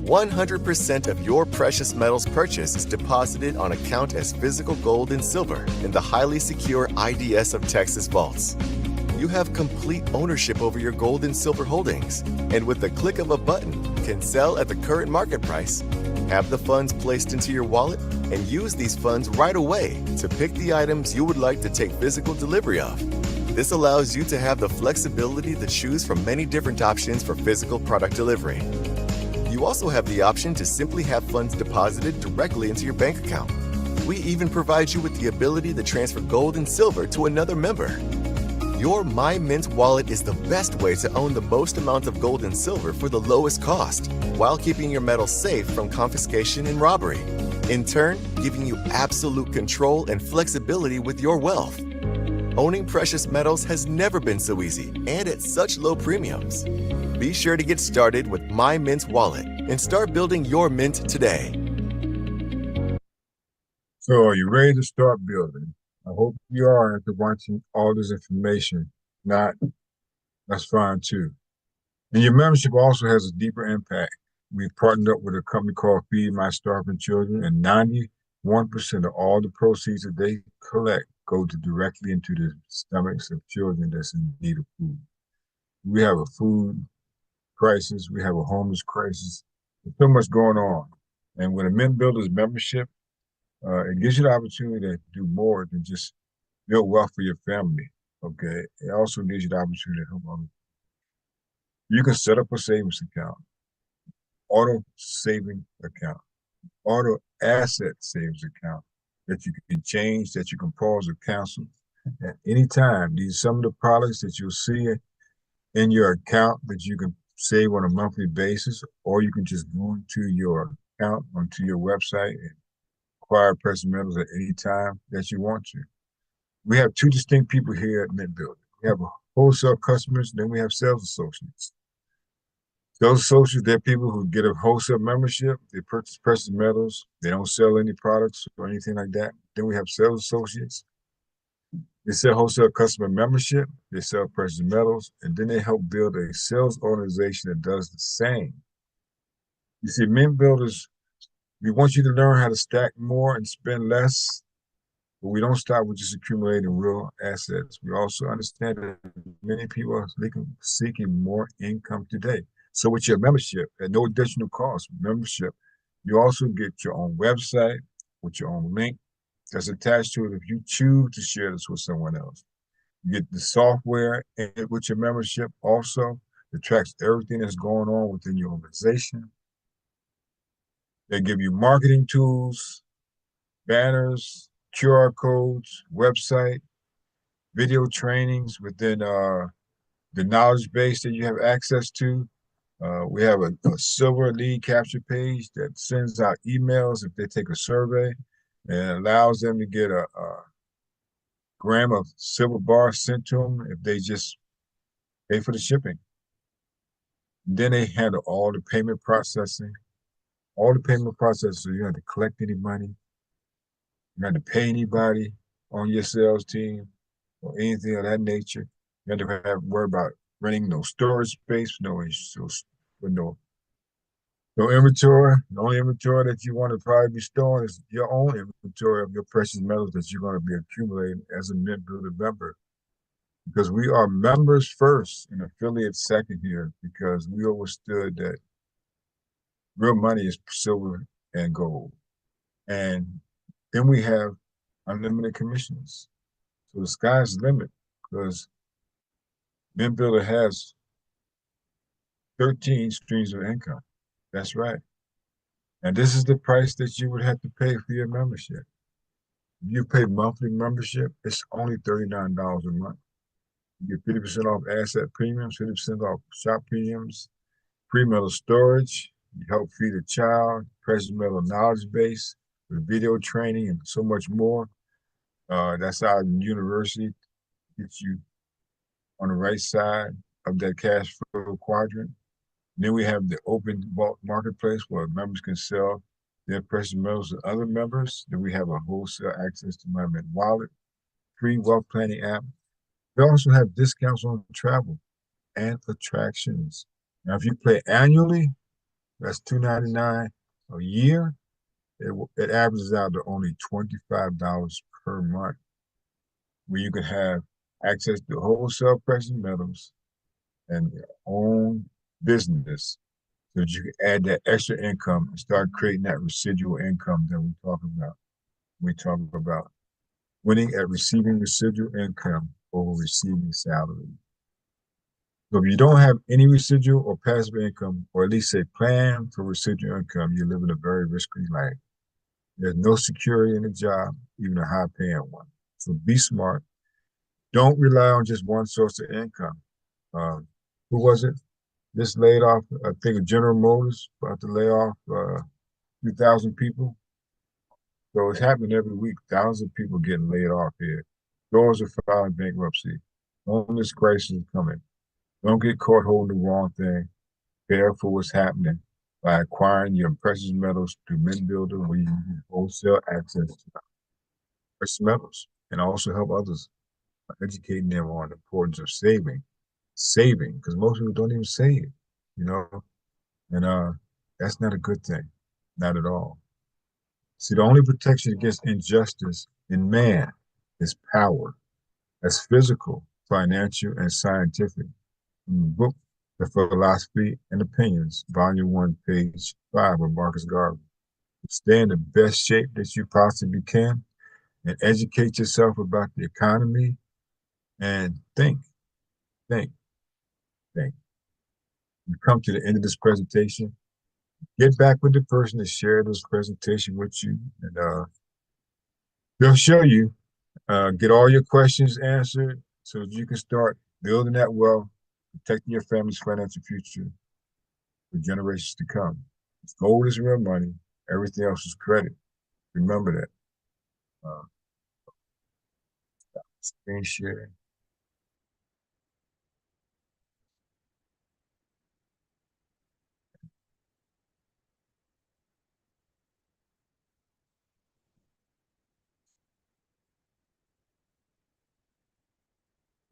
S5: 100% of your precious metals purchase is deposited on account as physical gold and silver in the highly secure IDS of Texas vaults. You have complete ownership over your gold and silver holdings, and with the click of a button, can sell at the current market price, have the funds placed into your wallet, and use these funds right away to pick the items you would like to take physical delivery of. This allows you to have the flexibility to choose from many different options for physical product delivery. You also have the option to simply have funds deposited directly into your bank account. We even provide you with the ability to transfer gold and silver to another member. Your My Mint Wallet is the best way to own the most amount of gold and silver for the lowest cost, while keeping your metals safe from confiscation and robbery. In turn, giving you absolute control and flexibility with your wealth. Owning precious metals has never been so easy and at such low premiums. Be sure to get started with My Mint Wallet and start building your mint today.
S1: So are you ready to start building? I hope you are after watching all this information. Not, that's fine too. And your membership also has a deeper impact. We've partnered up with a company called Feed My Starving Children, and 91% of all the proceeds that they collect go directly into the stomachs of children that's in need of food. We have a food crisis. We have a homeless crisis. There's so much going on. And with a Mint Builders membership, it gives you the opportunity to do more than just build wealth for your family, okay? It also gives you the opportunity to help others. You can set up a savings account, auto saving account, auto asset savings account that you can change, that you can pause or cancel at any time. These are some of the products that you'll see in your account that you can save on a monthly basis, or you can just go into your account, onto your website, and acquire precious metals at any time that you want to. We have two distinct people here at Mint Builder. We have wholesale customers, then we have sales associates. Sales associates, they're people who get a wholesale membership, they purchase precious metals, they don't sell any products or anything like that. Then we have sales associates. They sell wholesale customer membership, they sell precious metals, and then they help build a sales organization that does the same. You see, Mint Builders, we want you to learn how to stack more and spend less, but we don't stop with just accumulating real assets. We also understand that many people are seeking more income today. So with your membership, at no additional cost, membership, you also get your own website with your own link that's attached to it if you choose to share this with someone else. You get the software with your membership also that tracks everything that's going on within your organization. They give you marketing tools, banners, QR codes, website, video trainings within the knowledge base that you have access to. We have a silver lead capture page that sends out emails if they take a survey, and allows them to get gram of silver bar sent to them if they just pay for the shipping. Then they handle all the payment processing. All the payment processing, so you don't have to collect any money. You don't have to pay anybody on your sales team or anything of that nature. You don't have to worry about renting no storage space, with no inventory. The only inventory that you want to probably be storing is your own inventory of your precious metals that you're going to be accumulating as a Mint Builder member. Because we are members first and affiliates second here, because we understood that real money is silver and gold. And then we have unlimited commissions. So the sky's the limit, because Mint Builder has 13 streams of income. That's right. And this is the price that you would have to pay for your membership. If you pay monthly membership, it's only $39 a month. You get 50% off asset premiums, 50% off shop premiums, free metal storage, you help feed a child, precious metal knowledge base with video training and so much more. That's our university gets you on the right side of that cash flow quadrant. And then we have the open vault marketplace where members can sell their precious metals to other members. Then we have a wholesale access to my Mint wallet, free wealth planning app. We also have discounts on travel and attractions. Now, if you pay annually, that's $299 a year. It averages out to only $25 per month, where you can have access to wholesale precious metals and your own business, so that you can add that extra income and start creating that residual income that we talk about. We talk about winning at receiving residual income over receiving salary. So if you don't have any residual or passive income, or at least a plan for residual income, you're living a very risky life. There's no security in a job, even a high-paying one. So be smart. Don't rely on just one source of income. Who was it? Just laid off, I think, General Motors about to lay off 2,000 people. So it's happening every week. Thousands of people getting laid off here. Stores are filing bankruptcy. Homeless crisis is coming. Don't get caught holding the wrong thing. Prepare for what's happening by acquiring your precious metals through Mint Builder, where you get wholesale access to precious metals, and also help others by educating them on the importance of saving, because most people don't even save, and that's not a good thing, not at all. See, the only protection against injustice in man is power. That's physical, financial, and scientific. In the book, The Philosophy and Opinions, Volume 1, page 5 of Marcus Garvey. Stay in the best shape that you possibly can and educate yourself about the economy and think. We come to the end of this presentation. Get back with the person that shared this presentation with you, and they'll show you, get all your questions answered so that you can start building that wealth, protecting your family's financial future for generations to come. Gold is real money. Everything else is credit. Remember that. Screen share.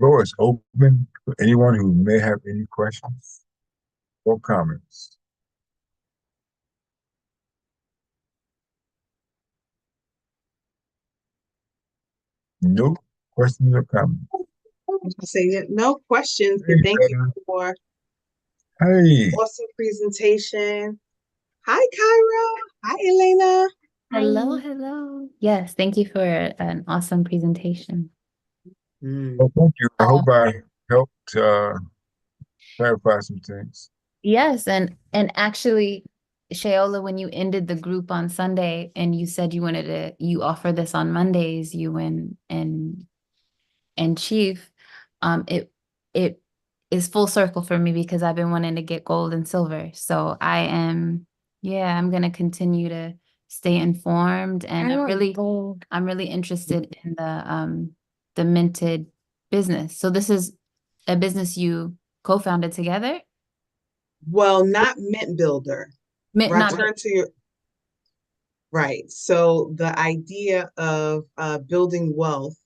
S1: Floor is open for anyone who may have any questions or comments. No questions or comments.
S6: Say no questions, but
S1: Hey,
S6: thank you for
S1: Hey,
S6: awesome presentation. Hi, Cairo. Hi, Elena.
S7: Hello, hello. Yes, thank you for an awesome presentation.
S1: well, thank you. I hope I helped clarify some things.
S7: Yes, and actually, Shayola, when you ended the group on Sunday and you said you offer this on Mondays, you and Chief, it is full circle for me because I've been wanting to get gold and silver. So I'm gonna continue to stay informed, and I'm really interested in the minted business. So this is a business you co-founded together?
S6: Well, not Mint Builder.
S7: Not
S6: Return to your right. So the idea of building wealth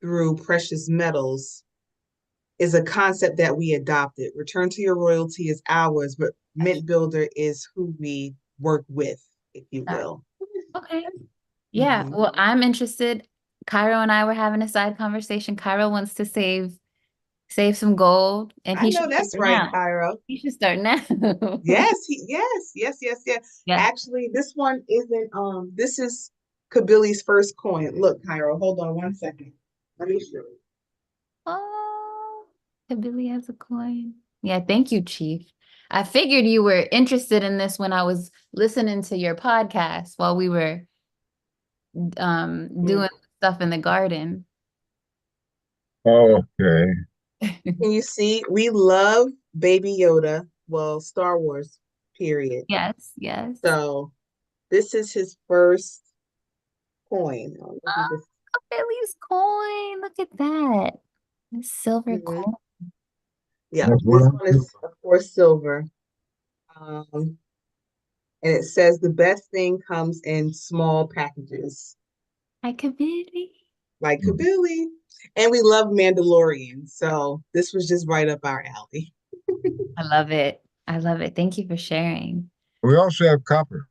S6: through precious metals is a concept that we adopted. Return to your royalty is ours, but Mint Builder is who we work with, if you will.
S7: okay. Yeah,
S6: Mhm.
S7: well, I'm interested. Cairo and I were having a side conversation. Cairo wants to save some gold, and
S6: I
S7: he
S6: know
S7: should
S6: that's
S7: start
S6: right,
S7: now.
S6: Cairo.
S7: He should start now.
S6: Yes.
S7: Yeah.
S6: Actually, this one isn't this is Kabili's first coin. Look, Cairo, hold on 1 second. Let me show you.
S7: Oh, Billy has a coin. Yeah, thank you, Chief. I figured you were interested in this when I was listening to your podcast while we were doing stuff in the garden.
S1: Okay.
S6: Can you see? We love Baby Yoda. Well, Star Wars, period.
S7: Yes, yes.
S6: So this is his first coin. Oh, let me
S7: Oh,
S6: just-
S7: Billy's coin. Look at that. A silver
S6: Mhm.
S7: coin.
S6: Yeah,
S1: That's
S6: this
S1: what
S6: one is of course silver. And it says the best thing comes in small packages,
S7: Hi, Billy.
S6: like
S1: Mhm.
S6: Kabili. And we love Mandalorian, so this was just right up our alley.
S7: I love it. I love it. Thank you for sharing.
S1: We also have copper.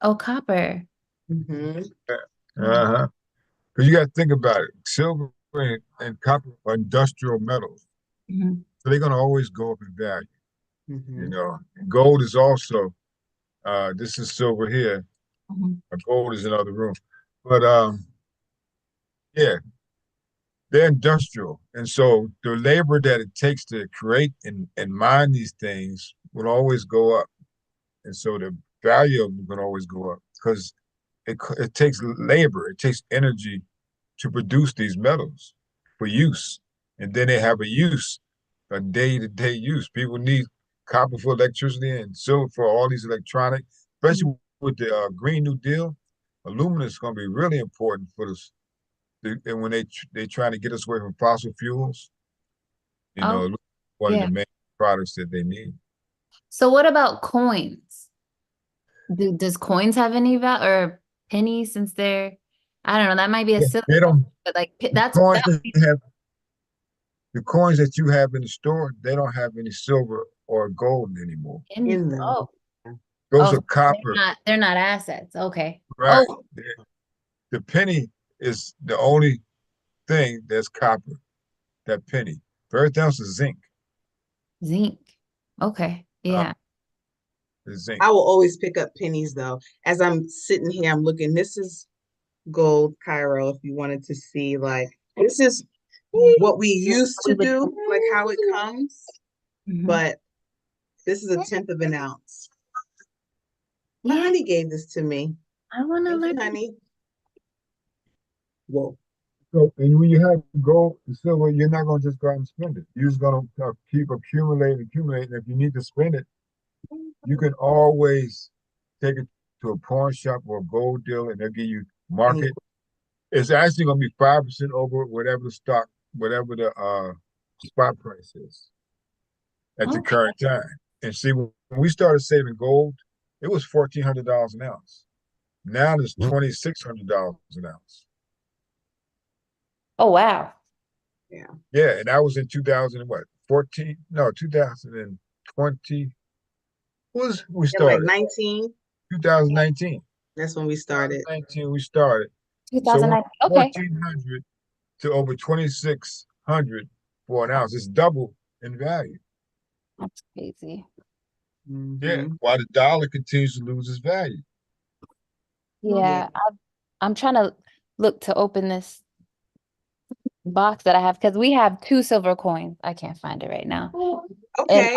S7: Oh, copper.
S6: Mhm.
S1: Uh-huh. Because you got to think about it. Silver and copper are industrial metals.
S7: Mhm.
S1: So they're going to always go up in value. You
S6: Mhm.
S1: know, gold is also, this is silver here.
S7: Mhm.
S1: Gold is in another room. But yeah, they're industrial. And so the labor that it takes to create and mine these things will always go up. And so the value of them will always go up because it takes labor, it takes energy to produce these metals for use. And then they have a use, a day-to-day use. People need copper for electricity and silver for all these electronic, especially with the Green New Deal. Aluminum is going to be really important for this. And when they trying to get us away from fossil fuels, you know,
S7: Oh,
S1: aluminum is one of
S7: yeah.
S1: the main products that they need.
S7: So what about coins? Does coins have any value or pennies since they're, I don't know, that might be a silly,
S1: They don't.
S7: but like
S1: The
S7: that's
S1: coins
S7: that would
S1: that
S7: be
S1: have the coins that you have in the store, they don't have any silver or gold anymore.
S7: in,
S6: In them.
S7: oh,
S1: Those
S7: oh,
S1: are copper,
S7: they're not assets. Okay.
S1: right?
S7: Oh,
S1: The penny is the only thing that's copper. That penny. Everything else is zinc.
S7: zinc. Okay.
S1: Uh,
S7: Yeah.
S1: is zinc.
S6: I will always pick up pennies though. As I'm sitting here, I'm looking. This is gold, Cairo. If you wanted to see, like, this is what we used to do, like how it comes,
S7: Mhm.
S6: but this is a tenth of an ounce. My
S7: Yeah,
S6: honey gave this to me.
S7: I want to
S6: Thank you,
S7: learn.
S6: honey. Whoa.
S1: So, and when you have gold and silver, you're not going to just go out and spend it. You're just going to keep accumulating. And if you need to spend it, you can always take it to a pawn shop or a gold dealer and they'll give you market. It's actually going to be 5% over whatever the stock, whatever the spot price is at the
S7: Okay.
S1: current time. And see, when we started saving gold, it was $1,400 an ounce. Now it's $2,600 an ounce.
S7: Oh, wow.
S6: Yeah.
S1: Yeah, and that was in 2000 and what? 14? No, 2020. Was we
S6: And like
S1: started?
S6: 19,
S1: 2019.
S6: that's when we started.
S1: 2019 we started. So we went
S7: 2009.
S1: from
S7: Okay.
S1: 1,400 to over 2,600 for an ounce. It's double in value.
S7: That's crazy.
S1: Yeah,
S6: Mhm.
S1: while the dollar continues to lose its value.
S7: Yeah, I'm trying to look to open this box that I have because we have two silver coins. I can't find it right now. And
S6: Okay.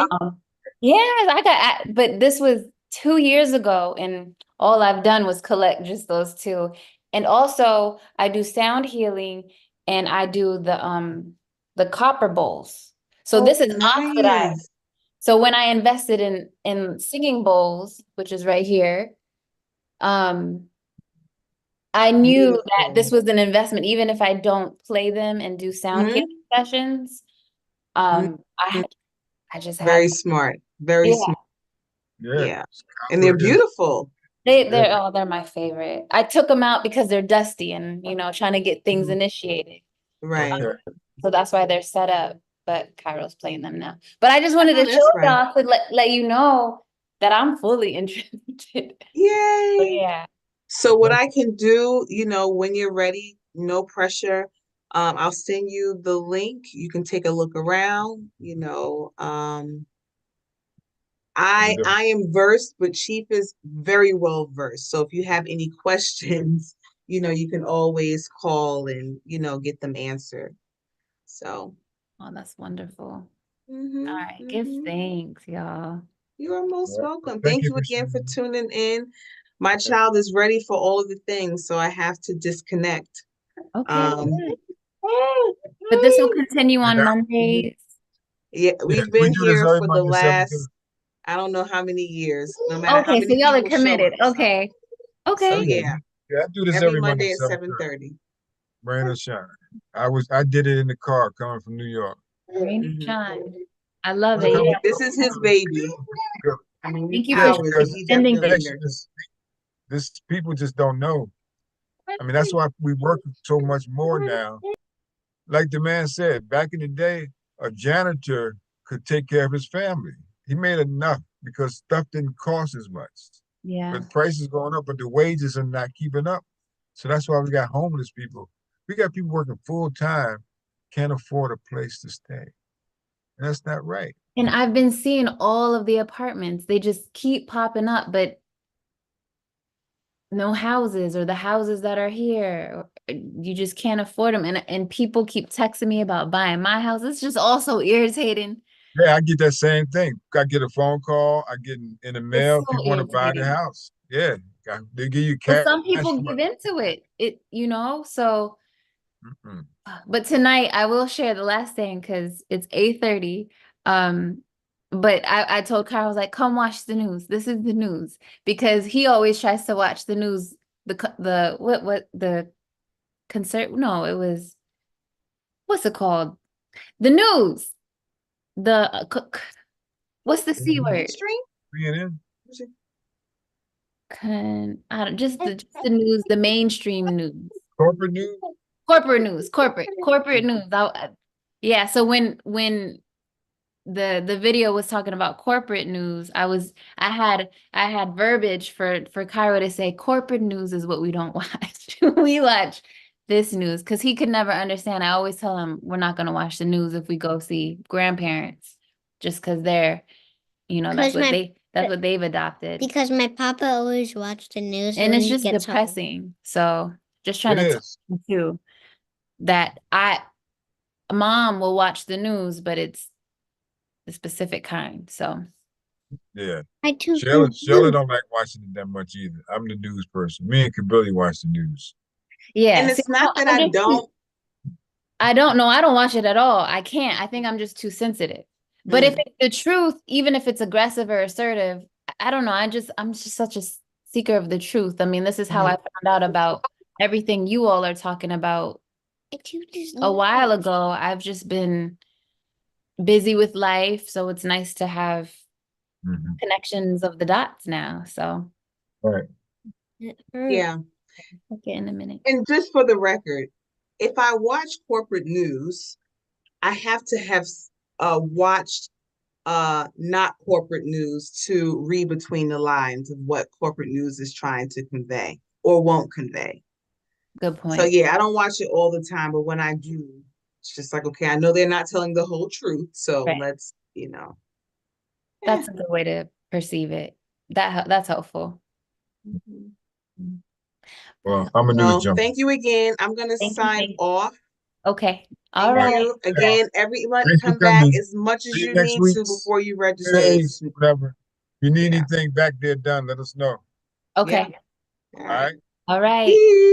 S7: yes, but this was 2 years ago, and all I've done was collect just those two. And also, I do sound healing, and I do the copper bowls. So this is oxidized.
S6: Nice.
S7: So when I invested in singing bowls, which is right here, um, I knew that this
S6: Beautiful.
S7: was an investment, even if I don't play them and do sound
S6: Mhm.
S7: healing sessions.
S6: Mhm.
S7: I just had
S6: Very smart. Very
S7: yeah.
S6: smart.
S1: Yeah.
S6: Yeah.
S1: It's
S6: And they're
S1: what it is.
S6: beautiful.
S7: They're my favorite. I took them out because they're dusty and trying to get things
S6: Mhm.
S7: initiated.
S6: Right.
S1: Okay.
S7: So that's why they're set up. But Cairo's playing them now. But I just wanted
S6: Oh,
S7: to show
S6: that's right.
S7: y'all to let you know that I'm fully interested. So
S6: Yay.
S7: yeah.
S6: So what I can do, when you're ready, no pressure. I'll send you the link. You can take a look around, I am versed, but Chief is very well versed. So if you have any questions, you can always call and, get them answered. So,
S7: Oh, that's wonderful.
S6: mhm,
S7: All right. Give
S6: mhm.
S7: thanks, y'all.
S6: You are most
S1: All right.
S6: welcome.
S1: Thank
S6: Thank
S1: you
S6: you
S1: for
S6: again for
S1: sharing.
S6: tuning in. My child is ready for all of the things, so I have to disconnect.
S7: Okay.
S6: Um,
S7: But this will continue
S1: And
S7: on
S1: that,
S7: Mondays.
S6: yeah,
S1: yeah,
S6: we've
S1: we
S6: been
S1: do this
S6: here
S1: every
S6: for the
S1: Monday, 7:30.
S6: last, I don't know how many years, no matter how
S7: Okay, so
S6: many
S7: y'all are
S6: people show
S7: committed.
S6: up. So,
S7: Okay.
S6: so
S7: Okay.
S1: Yeah,
S6: yeah,
S1: yeah, I do this
S6: every
S1: every Monday,
S6: Monday at
S1: 7:30.
S6: 7:30.
S1: Rain or shine. I did it in the car coming from New York.
S7: Rain or
S6: Mhm.
S7: shine. I love
S1: Just
S7: it.
S1: come
S7: Yeah.
S6: This is his baby.
S1: Good.
S6: I mean,
S7: Thank
S6: it's
S7: you for
S1: Yeah,
S6: ours, but
S1: because
S6: he
S7: sending.
S6: definitely
S1: connection
S6: nurtured.
S1: is this people just don't know. I mean, that's why we work so much more now. Like the man said, back in the day, a janitor could take care of his family. He made enough because stuff didn't cost as much.
S7: Yeah.
S1: But prices going up, but the wages are not keeping up. So that's why we got homeless people. We got people working full time, can't afford a place to stay. And that's not right.
S7: And I've been seeing all of the apartments. They just keep popping up, but no houses, or the houses that are here, you just can't afford them. And people keep texting me about buying my house. It's just also irritating.
S1: Yeah, I get that same thing. I get a phone call, I get in the
S7: It's
S1: mail,
S7: so
S1: people want to buy the
S7: irritating.
S1: house. Yeah, they give you
S7: But
S1: cash
S7: some people give
S1: money.
S7: into it, so
S1: Mm-mm.
S7: but tonight I will share the last thing because it's 8:30. Um, but I told Kyle, I was like, come watch the news. This is the news. Because he always tries to watch the news, the concert. No, it was, what's it called? The news. The what's the C word?
S6: Mainstream?
S1: CNN,
S7: I don't just the news, the mainstream news.
S1: corporate news.
S7: Corporate news, corporate news. Yeah, so when the video was talking about corporate news, I had verbiage for Cairo to say corporate news is what we don't watch. We watch this news because he could never understand. I always tell him we're not going to watch the news if we go see grandparents just because they're, that's what they've adopted.
S8: Because my papa always watched the news
S7: And
S8: when
S7: it's
S8: he
S7: just
S8: gets home.
S7: depressing. So just trying
S1: It
S7: to tell
S1: is.
S7: him too that mom will watch the news, but it's the specific kind. So
S1: Yeah.
S8: I too
S1: Shayla don't like watching it that much either. I'm the news person. Me and Kabili watch the news.
S7: yeah.
S6: And
S7: See,
S6: it's not that I don't.
S7: I don't know. I don't watch it at all. I can't. I think I'm just too sensitive. But if it's the truth, even if it's aggressive or assertive, I don't know. I'm just such a seeker of the truth. I mean, this is how I found out about everything you all are talking about a while ago. I've just been busy with life, so it's nice to have
S1: Mhm.
S7: connections of the dots now. So
S1: Right.
S6: Yeah.
S7: okay, in a minute.
S6: And just for the record, if I watch corporate news, I have to have watched not corporate news to read between the lines of what corporate news is trying to convey or won't convey.
S7: Good
S6: So
S7: point.
S6: yeah, I don't watch it all the time, but when I do, it's just like, okay, I know they're not telling the whole truth, so
S7: Right.
S6: let's,
S7: That's a good way to perceive it. That's helpful.
S6: Mhm.
S1: Well, I'm a news
S6: Well,
S1: junkie.
S6: thank you again. I'm gonna
S7: Thank you.
S6: sign off.
S7: Okay. All
S6: Thank
S1: All right.
S7: right.
S6: you again. Everyone,
S1: Thanks for
S6: come back
S1: coming.
S6: as much as
S1: See you
S6: you
S1: next
S6: need
S1: week.
S6: to before you
S1: 2
S6: register.
S1: days, whatever. If you need
S6: Yeah.
S1: anything back there done, let us know.
S7: Okay.
S6: All
S1: All
S6: right.
S1: right.
S7: All right.
S6: Peace.